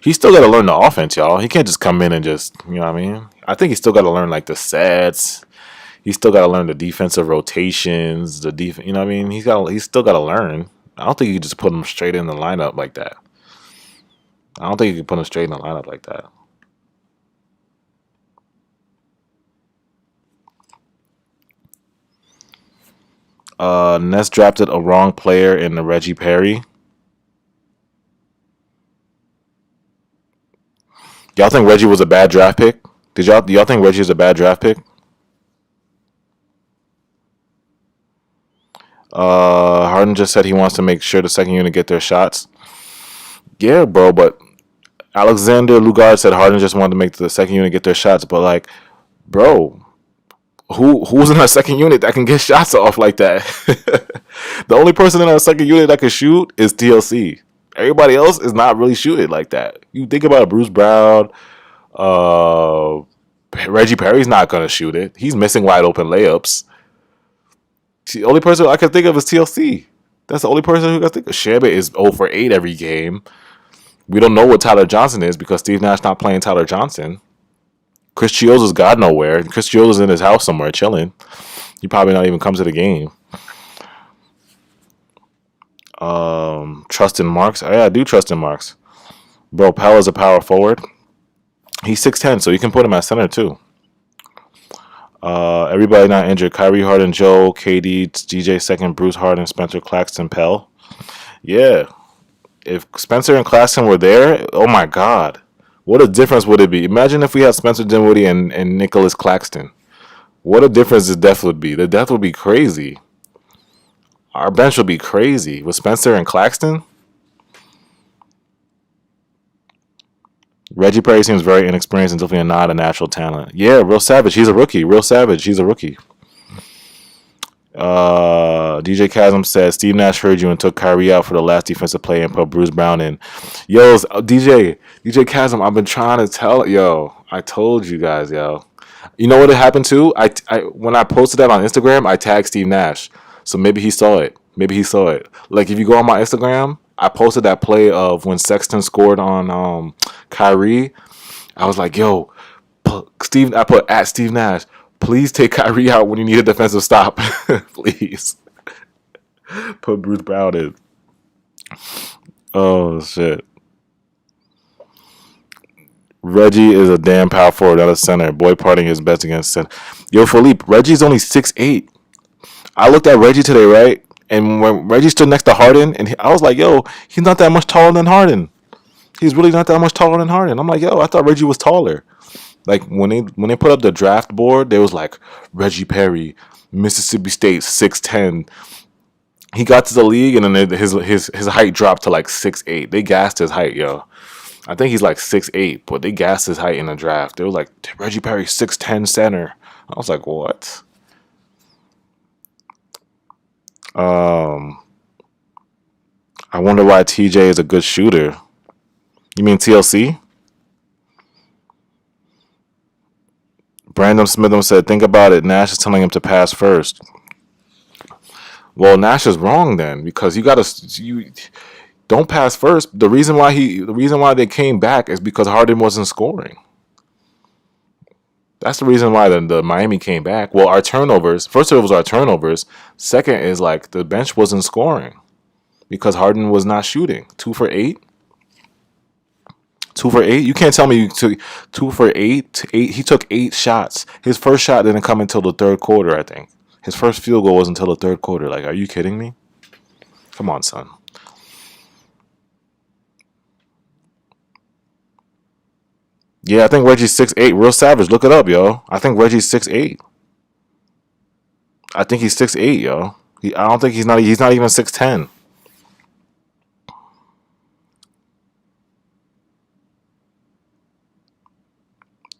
He's still got to learn the offense, y'all. He can't just come in and just, you know what I mean? I think he's still got to learn, like, the sets. He's still got to learn the defensive rotations, you know what I mean? He's still got to learn. I don't think you can just put him straight in the lineup like that. I don't think you can put him straight in the lineup like that. Ness drafted a wrong player in the Reggie Perry. Y'all think Reggie was a bad draft pick? Do y'all think Reggie was a bad draft pick? Harden just said he wants to make sure the second unit get their shots. Yeah, bro, but Alexander Lugard said Harden just wanted to make the second unit get their shots. But, like, bro, Who's in our second unit that can get shots off like that? The only person in our second unit that can shoot is TLC. Everybody else is not really shooting like that. You think about Bruce Brown, uh, Reggie Perry's not gonna shoot it. He's missing wide open layups. The only person I can think of is TLC. That's the only person who I think of. Shamet is 0 for 8 every game. We don't know what Tyler Johnson is because Steve Nash not playing Tyler Johnson. Chris Chioza's got nowhere. Chris Chioza's in his house somewhere chilling. He probably not even come to the game. Trust in Marks. Oh, yeah, I do trust in Marks. Bro, Powell is a power forward. He's 6'10", so you can put him at center too. Everybody not injured. Kyrie, Harden, Joe, KD, DJ second, Bruce Harden, Spencer, Claxton, Pell. Yeah. If Spencer and Claxton were there, oh my God. What a difference would it be? Imagine if we had Spencer Dinwiddie and Nicholas Claxton. What a difference the depth would be. The depth would be crazy. Our bench would be crazy. With Spencer and Claxton? Reggie Perry seems very inexperienced and definitely not a natural talent. Yeah, real savage. He's a rookie. Real savage. He's a rookie. DJ Chasm says Steve Nash heard you and took Kyrie out for the last defensive play and put Bruce Brown in. Yo, DJ Chasm, I've been trying to tell I told you guys, yo. You know what it happened to? I when I posted that on Instagram, I tagged Steve Nash. So maybe he saw it. Like if you go on my Instagram, I posted that play of when Sexton scored on Kyrie. I was like, yo, I put at Steve Nash. Please take Kyrie out when you need a defensive stop. Please. Put Bruce Brown in. Oh, shit. Reggie is a damn power forward, not a center. Boy partying his best against center. Yo, Philippe, Reggie's only 6'8". I looked at Reggie today, right? And when Reggie stood next to Harden, and I was like, yo, he's not that much taller than Harden. He's really not that much taller than Harden. I'm like, yo, I thought Reggie was taller. Like when they put up the draft board, they was like Reggie Perry, Mississippi State, 6'10". He got to the league and then his height dropped to like 6'8". They gassed his height, yo. I think he's like 6'8", but they gassed his height in the draft. They were like Reggie Perry, 6'10" center. I was like, what? I wonder why TJ is a good shooter. You mean TLC? Brandon Smitham said, think about it. Nash is telling him to pass first. Well, Nash is wrong then because you don't pass first. The reason why they came back is because Harden wasn't scoring. That's the reason why the Miami came back. Well, our turnovers. First, it was our turnovers. Second is like the bench wasn't scoring because Harden was not shooting. 2 for 8. 2 for 8. You can't tell me you took 2 for 8. He took 8 shots. His first shot didn't come until the third quarter. I think his first field goal was until the third quarter. Like, are you kidding me? Come on, son. Yeah, I think Reggie's 6'8". Real savage. Look it up, yo. I think Reggie's 6'8". I think he's 6'8", yo. I don't think he's not even 6'10".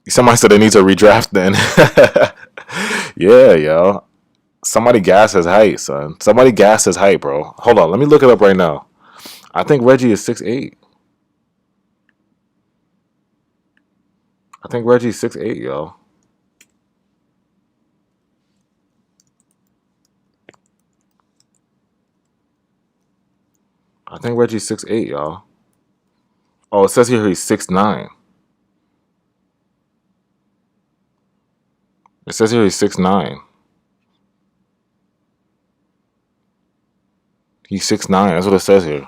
Somebody said they need to redraft then. Yeah, yo. Somebody gas his height, son. Somebody gas his height, bro. Hold on, let me look it up right now. I think Reggie is 6'8". I think Reggie's 6'8", yo. I think Reggie's 6'8", y'all. Oh, it says here he's 6'9". It says here he's 6'9". He's 6'9". That's what it says here.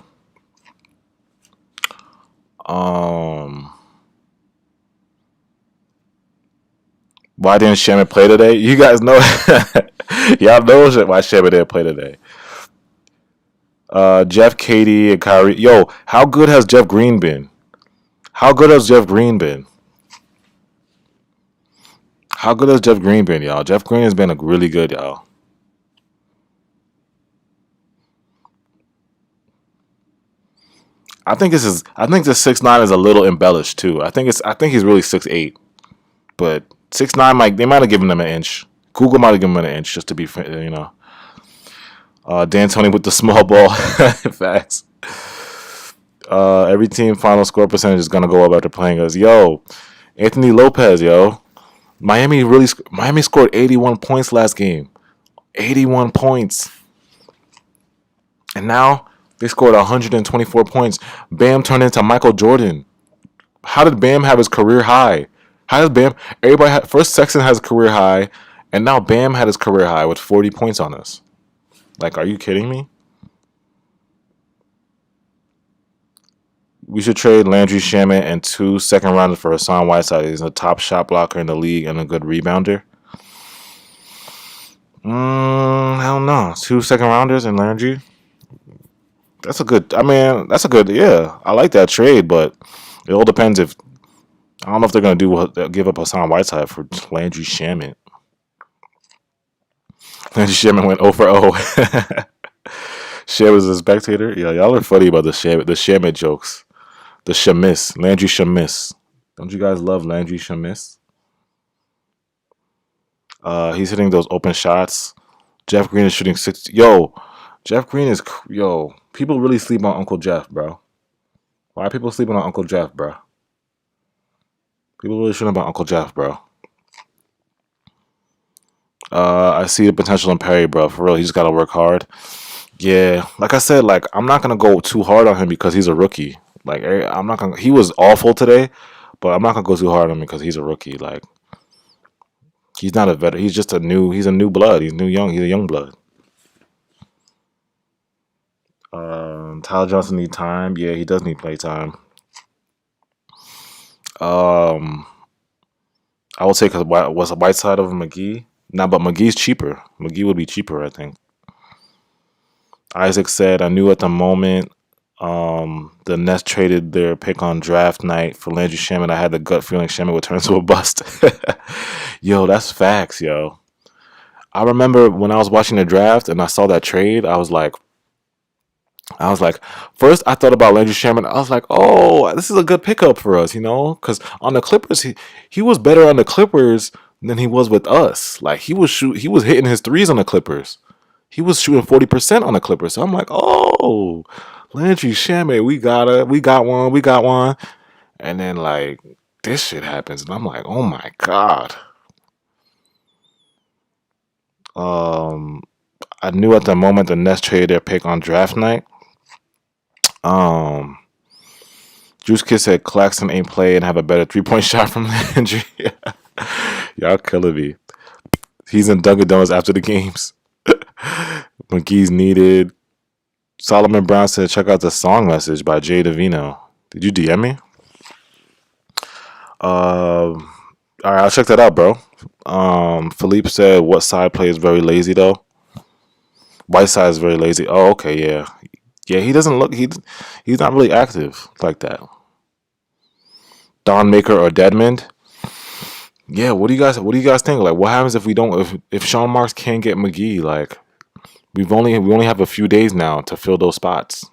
Why didn't Shamet play today? You guys know. Y'all know why Shamet didn't play today. Jeff, KD, and Kyrie. Yo, how good has Jeff Green been? How good has Jeff Green been? How good has Jeff Green been, y'all? Jeff Green has been really good, y'all. I think this 6'9" is a little embellished too. I think he's really 6'8", but 6'9" they might have given him an inch Google might have given him an inch just to be, you know. D'Antoni with the small ball. Facts. Every team final score percentage is gonna go up after playing us. Yo, Anthony Lopez, yo. Miami scored 81 points last game. 81 points. And now they scored 124 points. Bam turned into Michael Jordan. How did Bam have his career high? How does Bam? First Sexton has a career high, and now Bam had his career high with 40 points on us. Like, are you kidding me? We should trade Landry Shamet and 2 second rounders for Hassan Whiteside. He's a top shot blocker in the league and a good rebounder. I don't know. 2 second rounders and Landry. That's a good. I mean, that's a good. Yeah, I like that trade, but it all depends if I don't know if they're gonna give up Hassan Whiteside for Landry Shamet. Landry Shamet went 0 for 0. Shamet was a spectator. Yeah, y'all are funny about the Shamet jokes. The Shamis, Landry Shamis. Don't you guys love Landry Shamis? He's hitting those open shots. Jeff Green is shooting 60. Yo, Jeff Green is People really sleep on Uncle Jeff, bro. Why are people sleeping on Uncle Jeff, bro? People really shouldn't about Uncle Jeff, bro. I see the potential in Perry, bro. For real, he just gotta work hard. Yeah, like I said, like I'm not gonna go too hard on him because he's a rookie. Like I'm not gonna. He was awful today, but I'm not gonna go too hard on him because he's a rookie. Like he's not a veteran. He's just a new. He's a new blood. He's young. He's a young blood. Tyler Johnson need time. Yeah, he does need play time. I would say because was a Whiteside over McGee. Nah, but McGee's cheaper. McGee would be cheaper, I think. Isaac said, I knew at the moment the Nets traded their pick on draft night for Landry Shamet. I had the gut feeling Shamet would turn into a bust. Yo, that's facts, yo. I remember when I was watching the draft and I saw that trade, first I thought about Landry Shamet. I was like, oh, this is a good pickup for us, you know? Because on the Clippers, he was better on the Clippers than he was with us. Like, he was hitting his threes on the Clippers. He was shooting 40% on the Clippers. So I'm like, oh, Landry Shamet, we got one. And then, like, this shit happens. And I'm like, oh, my God. I knew at the moment the Nets traded their pick on draft night. Juice Kid said Claxton ain't play and have a better 3-point shot from Landry. Y'all killing me. He's in Dunkin' Donuts after the games. McGee's needed. Solomon Brown said, check out the song message by Jay Davino. Did you DM me? All right, I'll check that out, bro. Philippe said, what side play is very lazy, though? White side is very lazy. Oh, okay, yeah. Yeah, he doesn't look, he's not really active like that. Don Maker or Deadmond? Yeah, what do you guys think? Like, what happens if we don't, if Sean Marks can't get McGee? Like, we only have a few days now to fill those spots.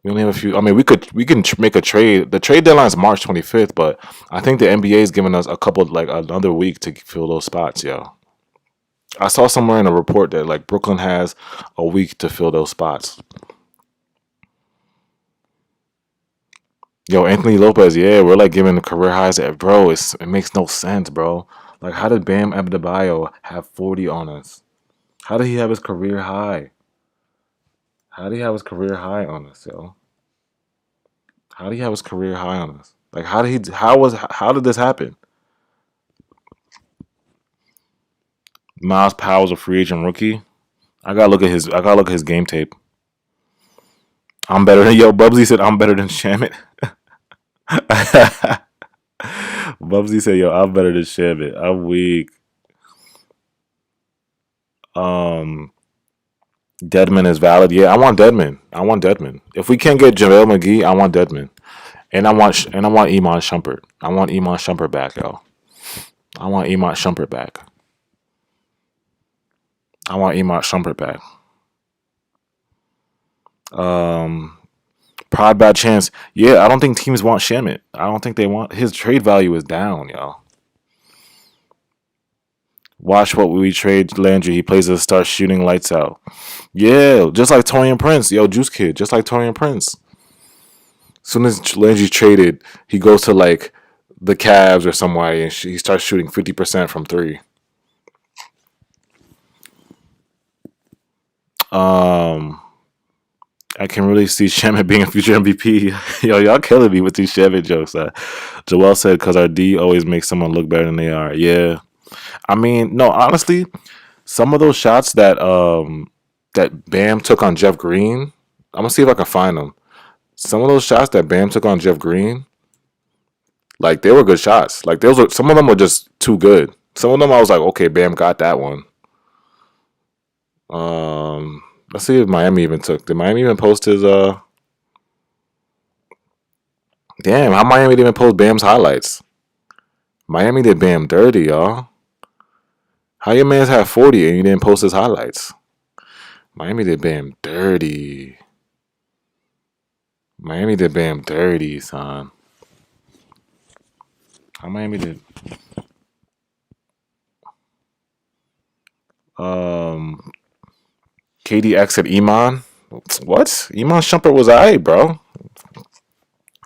We only have a few. I mean, we can make a trade. The trade deadline is March 25th, but I think the NBA is giving us another week to fill those spots, yo. I saw somewhere in a report that like Brooklyn has a week to fill those spots. Yo, Anthony Lopez, yeah, we're like giving the career highs at bro. It makes no sense, bro. Like, how did Bam Adebayo have 40 on us? How did he have his career high? How did he have his career high on us, yo? How did he have his career high on us? Like, how did this happen? Miles Powell's a free agent rookie. I gotta look at his game tape. I'm better than Bubsy said I'm better than Shamet. Bubsy said, yo, I'm better than Shamet. I'm weak. Deadman is valid. Yeah, I want Deadman. If we can't get JaVale McGee, I want Deadman. And I want Iman Shumpert. I want Iman Shumpert back, yo. I want Iman Shumpert back. Pride bad chance. Yeah, I don't think teams want Shamet. I don't think they want his trade value is down, yo. Watch what we trade Landry. He plays to start shooting lights out. Yeah, just like Torian Prince. Yo, Juice Kid, just like Torian Prince. As soon as Landry's traded, he goes to like the Cavs or somewhere and he starts shooting 50% from three. Um, I can really see Shamet being a future MVP. Yo, y'all killing me with these Shamet jokes. Joel said, because our D always makes someone look better than they are. Yeah. I mean, no, honestly, some of those shots that Bam took on Jeff Green, I'm gonna see if I can find them. Some of those shots that Bam took on Jeff Green, like they were good shots. Like those were some of them were just too good. Some of them I was like, okay, Bam got that one. Let's see if Miami even took. Did Miami even post his Damn, how Miami didn't even post Bam's highlights? Miami did Bam dirty, y'all. How your man's had 40 and you didn't post his highlights? Miami did Bam dirty. Miami did Bam dirty, son. How Miami did KD exit Iman? What? Iman Shumpert was alright, bro.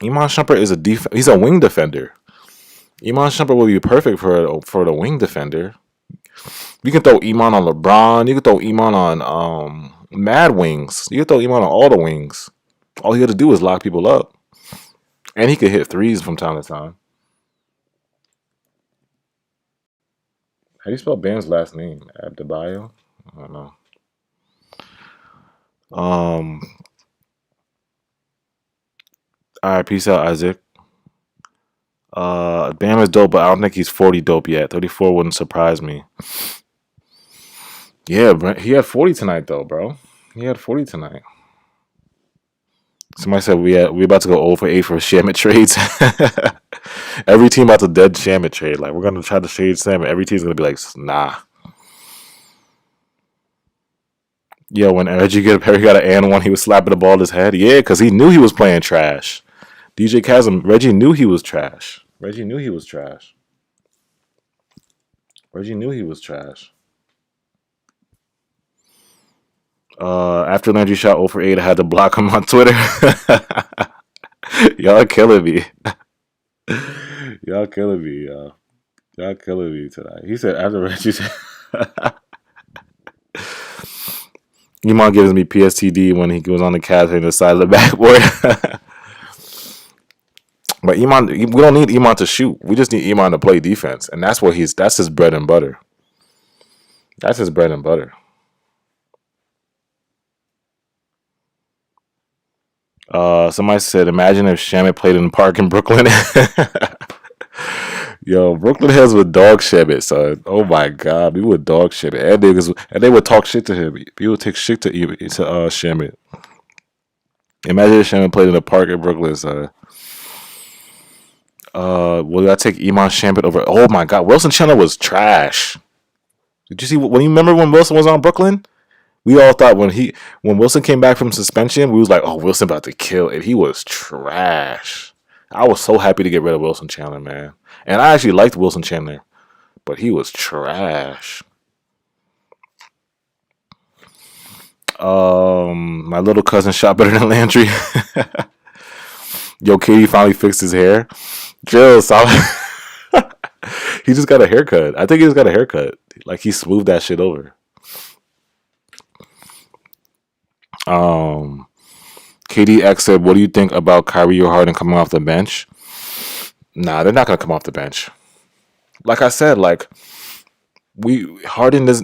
Iman Shumpert is he's a wing defender. Iman Shumpert would be perfect for the wing defender. You can throw Iman on LeBron. You can throw Iman on Mad Wings. You can throw Iman on all the wings. All he had to do is lock people up. And he could hit threes from time to time. How do you spell Bam's last name? Abdebayo? I don't know. All right, peace out, Isaac. Bam is dope, but I don't think he's 40 dope yet. 34 wouldn't surprise me. Yeah, he had 40 tonight though, bro. He had 40 tonight. Somebody said we about to go 0 for 8 for Shamet trades. Every team about to dead Shamet trade. Like we're gonna try to trade Sam, and every team's gonna be like, nah. Yo, when Reggie Perry got an and one, he was slapping the ball at his head. Yeah, because he knew he was playing trash. DJ Chasm, Reggie knew he was trash. Reggie knew he was trash. Reggie knew he was trash. After Landry shot 0 for 8, I had to block him on Twitter. Y'all killing me. Y'all killing me, y'all. Y'all killing me tonight. He said after Reggie said Iman gives me PSTD when he was on the Cavs hitting the side of the backboard. But Iman, we don't need Iman to shoot. We just need Iman to play defense, and that's his bread and butter. That's his bread and butter. Somebody said, imagine if Shamet played in the park in Brooklyn. Yo, Brooklyn Hills would dog Shamet, son. Oh my God, we would dog Shamet, and they would talk shit to him. He would take shit to Shamet. Imagine if Shamet played in the park in Brooklyn, son. Will I take Iman Shamet over? Oh my God, Wilson Chandler was trash. Did you see when you remember when Wilson was on Brooklyn? We all thought when Wilson came back from suspension, we was like, oh, Wilson about to kill, and he was trash. I was so happy to get rid of Wilson Chandler, man. And I actually liked Wilson Chandler, but he was trash. My little cousin shot better than Landry. Yo, KD finally fixed his hair. Jill, he just got a haircut. I think he just got a haircut. Like he smoothed that shit over. KDX said, what do you think about Kyrie or Harden coming off the bench? Nah, they're not gonna come off the bench. Like I said, like Harden is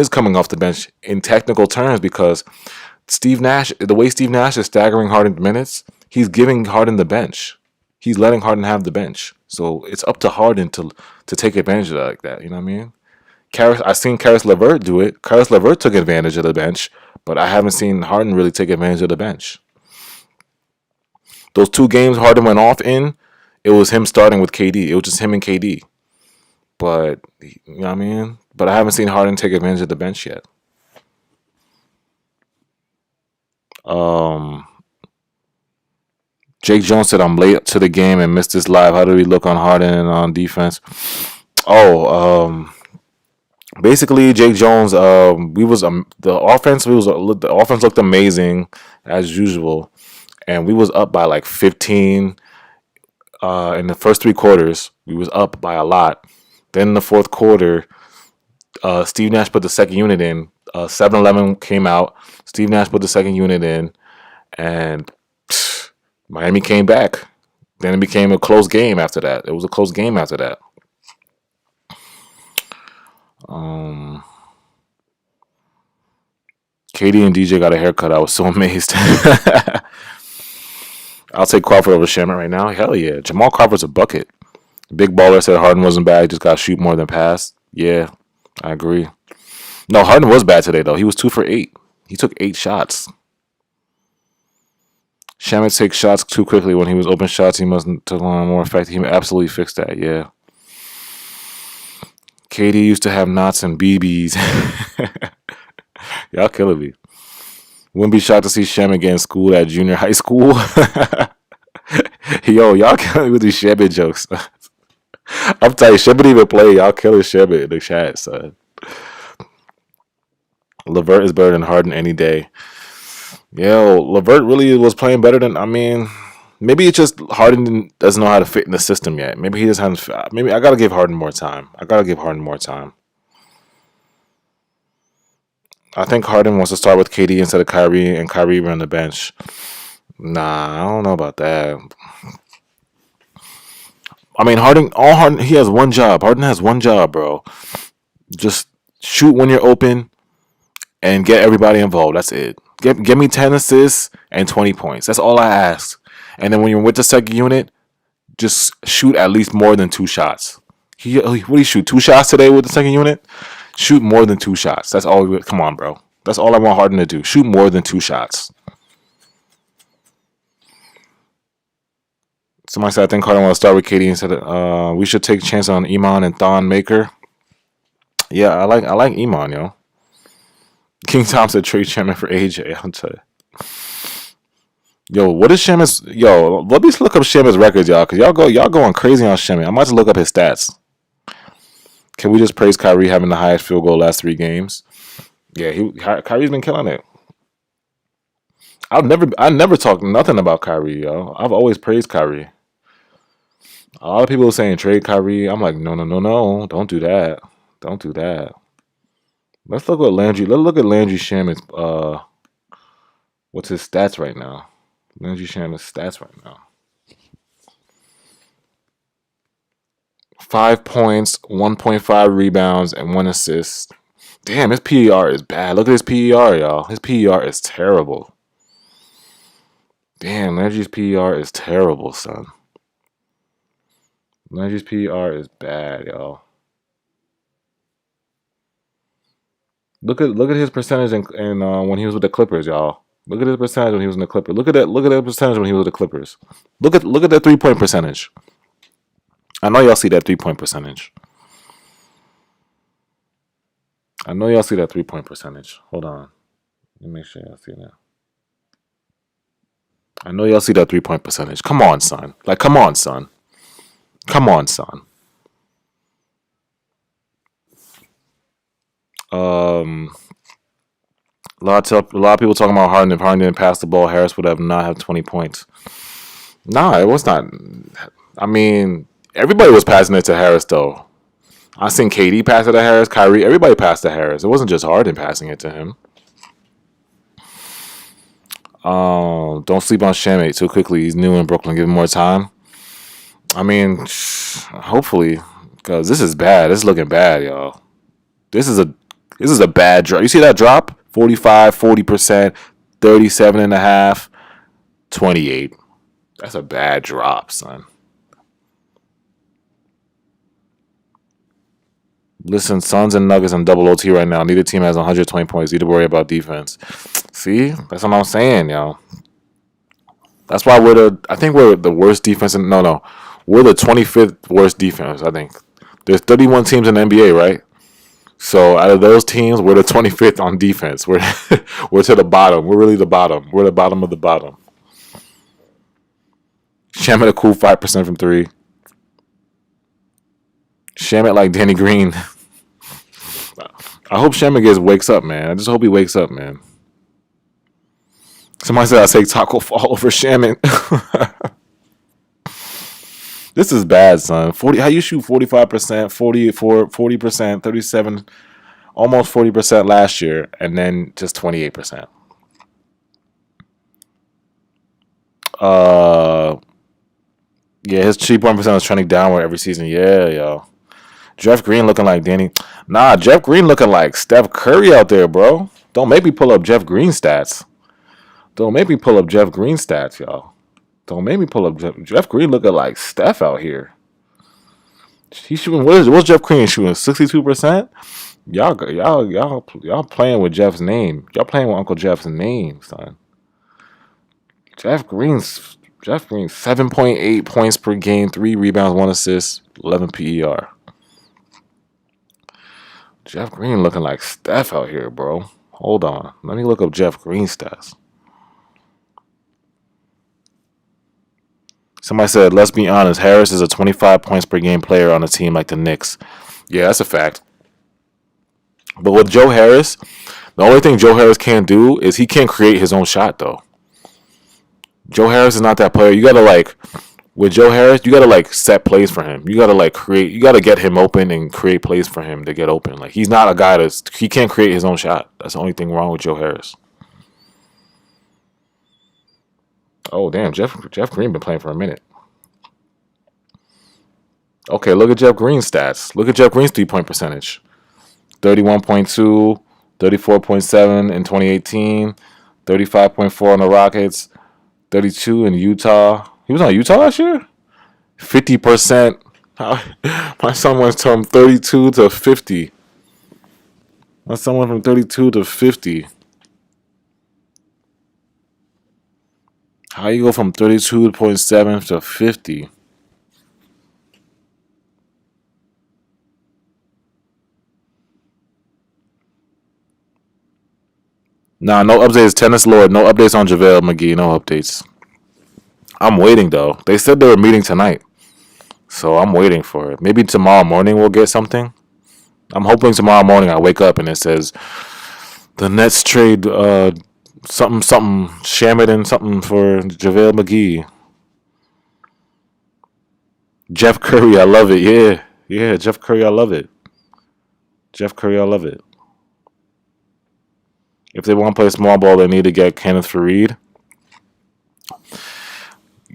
coming off the bench in technical terms because the way Steve Nash is staggering Harden minutes, he's giving Harden the bench. He's letting Harden have the bench. So it's up to Harden to take advantage of that like that. You know what I mean? I've seen Karis LeVert do it. Karis LeVert took advantage of the bench, but I haven't seen Harden really take advantage of the bench. Those 2 games Harden went off in, it was him starting with KD. It was just him and KD. But, you know what I mean? But I haven't seen Harden take advantage of the bench yet. Jake Jones said, I'm late to the game and missed this live. How do we look on Harden and on defense? Oh, basically, Jake Jones. We was the offense. The offense looked amazing as usual, and we was up by like 15 in the first three quarters. We was up by a lot. Then in the fourth quarter, Steve Nash put the second unit in. 7-11 came out. Steve Nash put the second unit in, and Miami came back. Then it became a close game after that. It was a close game after that. KD and DJ got a haircut. I was so amazed. I'll take Crawford over Shamet right now. Hell yeah. Jamal Crawford's a bucket. Big baller said Harden wasn't bad. He just got to shoot more than pass. Yeah, I agree. No, Harden was bad today, though. He was 2 for 8. He took 8 shots. Shamet takes shots too quickly. When he was open shots, he must took on more effective. He absolutely fixed that, yeah. KD used to have knots and BBs. Y'all killing me. Wouldn't be shocked to see Shamet getting schooled at junior high school. Yo, y'all killing me with these Shamet jokes. I'm telling you, Shamet even play. Y'all killing Shamet in the chat, son. LeVert is better than Harden any day. Yo, LeVert really was playing better than. I mean, maybe it's just Harden doesn't know how to fit in the system yet. Maybe he just hasn't. Maybe I gotta give Harden more time. I think Harden wants to start with KD instead of Kyrie, and Kyrie run the bench. Nah, I don't know about that. I mean, Harden, he has one job. Harden has one job, bro. Just shoot when you're open and get everybody involved. That's it. Give me 10 assists and 20 points. That's all I ask. And then when you're with the second unit, just shoot at least more than 2 shots. What do you shoot? 2 shots today with the second unit? Shoot more than 2 shots. That's all. Come on, bro. That's all I want Harden to do. Shoot more than 2 shots. Somebody said I think Harden want to start with KD and said we should take a chance on Iman and Thon Maker. Yeah, I like Iman, yo. King Tom said trade Shamet for AJ. I'll tell you. Yo, what is Shamet's? Yo, let me look up Shamet's records, y'all, because y'all going crazy on Shamet. I might just look up his stats. Can we just praise Kyrie having the highest field goal last 3 games? Yeah, Kyrie's been killing it. I never talk nothing about Kyrie, yo. I've always praised Kyrie. A lot of people are saying trade Kyrie. I'm like, no, don't do that. Don't do that. Let's look at Landry. Let's look at Landry Shamet's what's his stats right now? Landry Shamet's stats right now. 5 points, 1.5 rebounds, and 1 assist. Damn, his PER is bad. Look at his PER, y'all. His PER is terrible. Damn, Landry's PER is terrible, son. Landry's PER is bad, y'all. Look at his percentage in when he was with the Clippers, y'all. Look at his percentage when he was in the Clippers. Look at that percentage when he was with the Clippers. Look at that 3-point percentage. I know y'all see that 3-point percentage. Hold on. Let me make sure y'all see that. I know y'all see that 3-point percentage. Come on, son. Come on, son. A lot of people talking about Harden. If Harden didn't pass the ball, Harris would have not have 20 points. Nah, it was not. I mean, everybody was passing it to Harris, though. I seen KD pass it to Harris, Kyrie. Everybody passed to Harris. It wasn't just Harden passing it to him. Don't sleep on Shamet too quickly. He's new in Brooklyn. Give him more time. I mean, hopefully, because this is bad. This is looking bad, y'all. This is a bad drop. You see that drop? 45, 40%, 37.5, 28. That's a bad drop, son. Listen, Suns and Nuggets on double OT right now. Neither team has 120 points. Need to worry about defense. See? That's what I'm saying, y'all. That's why I think we're the worst defense. No. We're the 25th worst defense, I think. There's 31 teams in the NBA, right? So out of those teams, we're the 25th on defense. We're to the bottom. We're really the bottom. We're the bottom of the bottom. Shamet a cool 5% from 3. Shamet like Danny Green. I hope Shamet wakes up, man. I just hope he wakes up, man. Somebody said I take Taco Fall over Shamet. This is bad, son. 40. How you shoot 45%, 40%, 37, almost 40% last year, and then just 28%. Yeah, his 3-point percent is trending downward every season. Yeah, yo. Jeff Green looking like Danny. Nah, Jeff Green looking like Steph Curry out there, bro. Don't make me pull up Jeff Green stats. Don't make me pull up Jeff Green stats, y'all. Don't make me pull up Jeff Green looking like Steph out here. He's shooting. What's Jeff Green shooting? 62%. Y'all playing with Jeff's name. Y'all playing with Uncle Jeff's name, son. Jeff Green's 7.8 points per game, 3 rebounds, 1 assist, 11 PER. Jeff Green looking like Steph out here, bro. Hold on. Let me look up Jeff Green stats. Somebody said, let's be honest, Harris is a 25 points per game player on a team like the Knicks. Yeah, that's a fact. But with Joe Harris, the only thing Joe Harris can't do is he can't create his own shot, though. Joe Harris is not that player. You gotta with Joe Harris, you gotta set plays for him. You gotta create. You gotta get him open and create plays for him to get open. He's not a guy he can't create his own shot. That's the only thing wrong with Joe Harris. Oh damn, Jeff Green been playing for a minute. Okay, look at Jeff Green's stats. Look at Jeff Green's 3-point percentage. 31.2, 34.7 in 2018, 35.4 on the Rockets. 32 in Utah. He was on Utah last year? 50%. My son went from 32 to 50. My son went from 32 to 50. How you go from 32.7 to 50? Nah, no updates. Tennis Lord, no updates on JaVale McGee. No updates. I'm waiting, though. They said they were meeting tonight. So I'm waiting for it. Maybe tomorrow morning we'll get something. I'm hoping tomorrow morning I wake up and it says the Nets trade something, Shamet and something for JaVale McGee. Jeff Curry, I love it. Yeah. Yeah, Jeff Curry, I love it. Jeff Curry, I love it. If they want to play small ball, they need to get Kenneth Faried.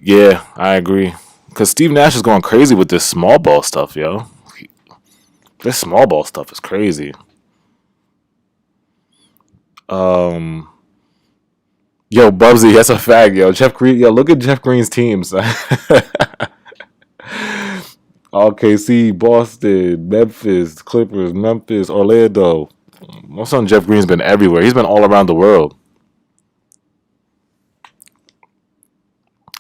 Yeah, I agree. Because Steve Nash is going crazy with this small ball stuff, yo. This small ball stuff is crazy. Yo, Bubsy, that's a fact, yo. Jeff Green, yo, look at Jeff Green's teams. OKC, Boston, Memphis, Clippers, Memphis, Orlando. My son Jeff Green's been everywhere. He's been all around the world.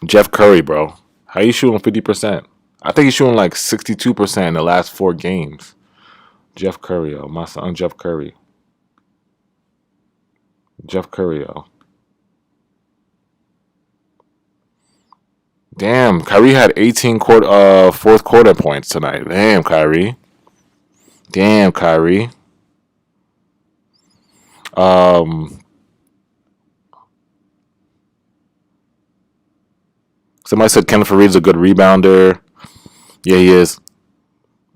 Jeff Curry, bro. How you shooting 50%? I think he's shooting 62% in the last 4 games. Jeff Curry, yo. My son Jeff Curry. Jeff Curry, yo. Damn, Kyrie had 18 fourth quarter points tonight. Damn, Kyrie. Damn, Kyrie. Somebody said Kenneth Faried's a good rebounder. Yeah, he is.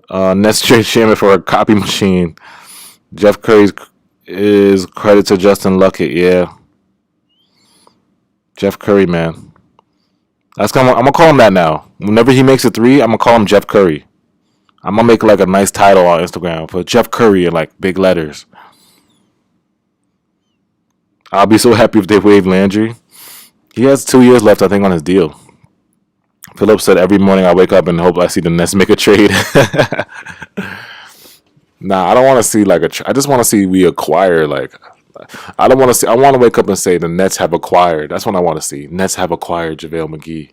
Nets trade Shamet for a copy machine. Jeff Curry is credit to Justin Luckett. Yeah. Jeff Curry, man. I'm gonna call him that now. Whenever he makes a 3, I'm gonna call him Jeff Curry. I'm gonna make a nice title on Instagram for Jeff Curry in big letters. I'll be so happy if they waive Landry. He has 2 years left, I think, on his deal. Phillips said every morning I wake up and hope I see the Nets make a trade. Nah, I don't want to see I just want to see we acquire I don't want to see. I want to wake up and say the Nets have acquired. That's what I want to see. Nets have acquired JaVale McGee.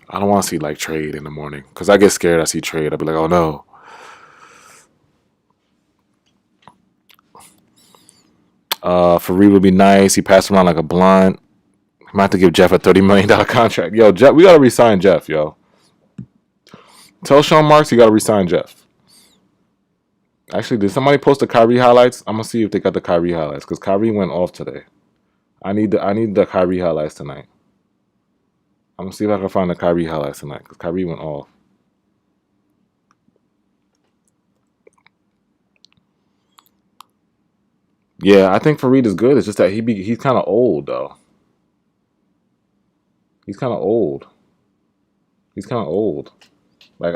I don't want to see trade in the morning because I get scared. I see trade. I'll be like, oh no. Faried would be nice. He passed around like a blunt. I might have to give Jeff a $30 million contract. Yo, Jeff, we gotta resign Jeff, yo. Tell Sean Marks you gotta resign Jeff. Actually, did somebody post the Kyrie highlights? I'm gonna see if they got the Kyrie highlights because Kyrie went off today. I need the Kyrie highlights tonight. I'm gonna see if I can find the Kyrie highlights tonight because Kyrie went off. Yeah, I think Fareed is good. It's just that he's kind of old though. He's kind of old. He's kind of old. Like,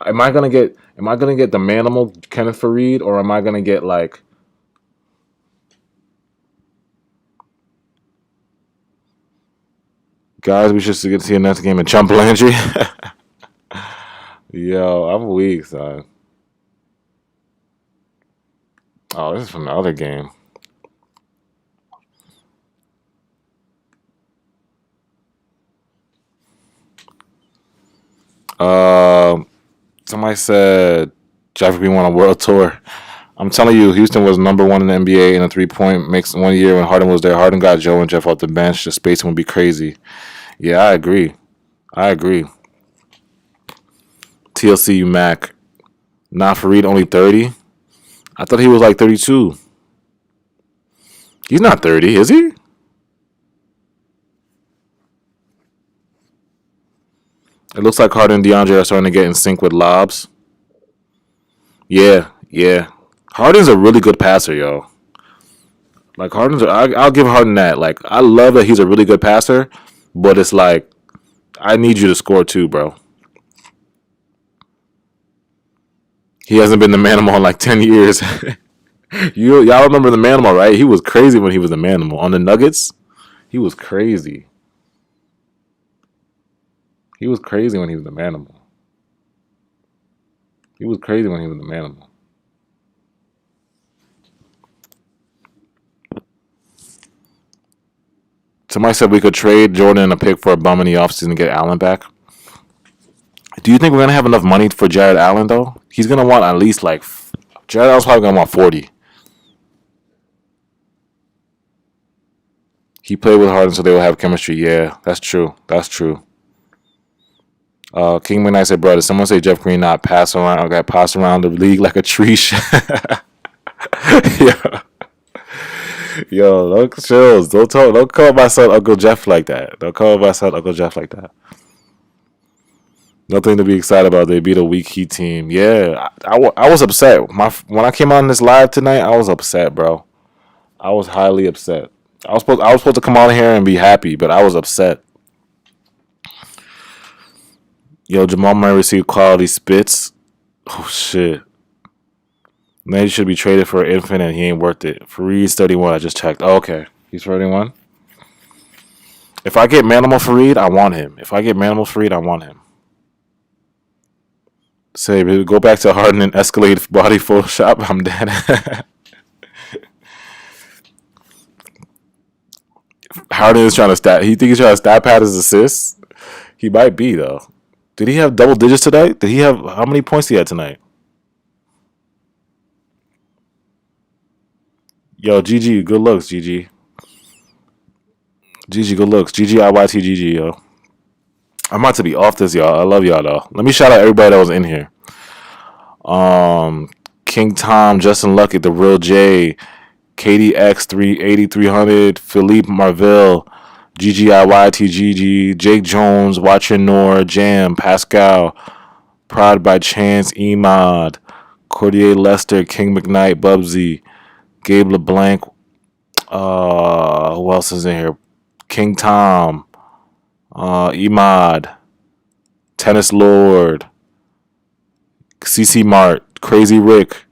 am I gonna get the manimal Kenneth Fareed, or am I gonna get like, guys? We should get to see a next game in Chump Landry. Yo, I'm weak, son. Oh, this is from the other game. Um, Somebody said Jeff Green won a world tour. I'm telling you, Houston was number one in the NBA in a 3-point mix one year when Harden was there. Harden got Joe and Jeff off the bench. The spacing would be crazy. Yeah, I agree. I agree. TLC Mac. Not Fareed, only 30. I thought he was like 32. He's not 30, is he? It looks like Harden and DeAndre are starting to get in sync with lobs. Yeah, yeah. Harden's a really good passer, yo. Like I'll give Harden that. Like I love that he's a really good passer, but it's like I need you to score too, bro. He hasn't been the manimal in like 10 years. Y'all remember the manimal, right? He was crazy when he was the manimal on the Nuggets. He was crazy. He was crazy when he was the manimal. He was crazy when he was the manimal. Somebody said we could trade Jordan a pick for a bum in the offseason to get Allen back. Do you think we're gonna have enough money for Jared Allen though? He's gonna want at least like Jared Allen's probably gonna want 40. He played with Harden, so they will have chemistry. Yeah, that's true. That's true. King McKnight said, "Brother, someone say Jeff Green not pass around or got passed around the league like a tree." Yeah. Yo, don't chills. Don't talk. Don't call my son Uncle Jeff like that. Don't call my son Uncle Jeff like that. Nothing to be excited about. They beat a weak Heat team. Yeah, I was upset. When I came on this live tonight, I was upset, bro. I was highly upset. I was supposed to come on here and be happy, but I was upset. Yo, Jamal Murray received quality spits. Oh shit. Man, he should be traded for an infant and he ain't worth it. Fareed's 31. I just checked. Oh, okay. He's 31. If I get Manimal Fareed, I want him. If I get Manimal Fareed, I want him. Say, go back to Harden and escalate body Photoshop. I'm dead. Harden is trying to stat. He think he's trying to stat pad his assists. He might be though. Did he have double digits tonight? Did he have how many points he had tonight? Yo, GG, good looks, GG. GG, good looks. GG, IYT, GG, yo. I'm about to be off this, y'all. I love y'all, though. Let me shout out everybody that was in here. King Tom, Justin Luckett, The Real J, KDX 300, Philippe Marville, GGIYT, GG, Jake Jones, Watcher Nor, Jam, Pascal, Prod by Chance, Emod, Cordier Lester, King McKnight, Bubsy, Gabe LeBlanc. Who else is in here? King Tom, Emod, Tennis Lord, CC Mart, Crazy Rick.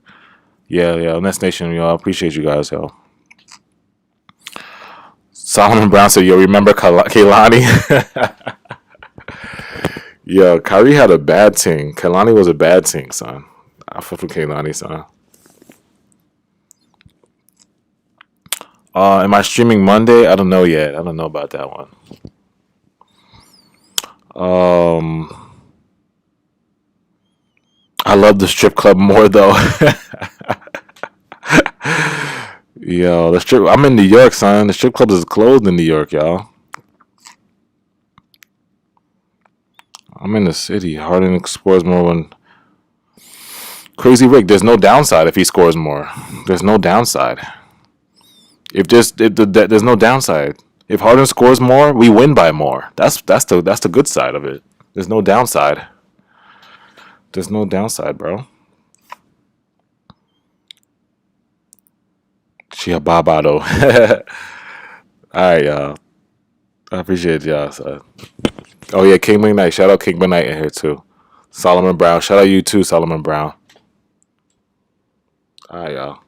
Yeah, Nest Nation, yo. I appreciate you guys, yo. Solomon Brown said, yo, remember Kaylani? Yo, Kyrie had a bad team. Kaylani was a bad team, son. I fuck with Kaylani, son. Am I streaming Monday? I don't know yet. I don't know about that one. I love the strip club more though. Yo, the strip. I'm in New York, son. The strip club is closed in New York, y'all. I'm in the city. Harden scores more when Crazy Rick, there's no downside if he scores more. There's no downside. There's no downside. If Harden scores more, we win by more. That's the good side of it. There's no downside. There's no downside, bro. She a babado. All right, y'all. I appreciate y'all. So. Oh yeah, King McKnight. Shout out King McKnight in here too. Solomon Brown. Shout out you too, Solomon Brown. All right, y'all.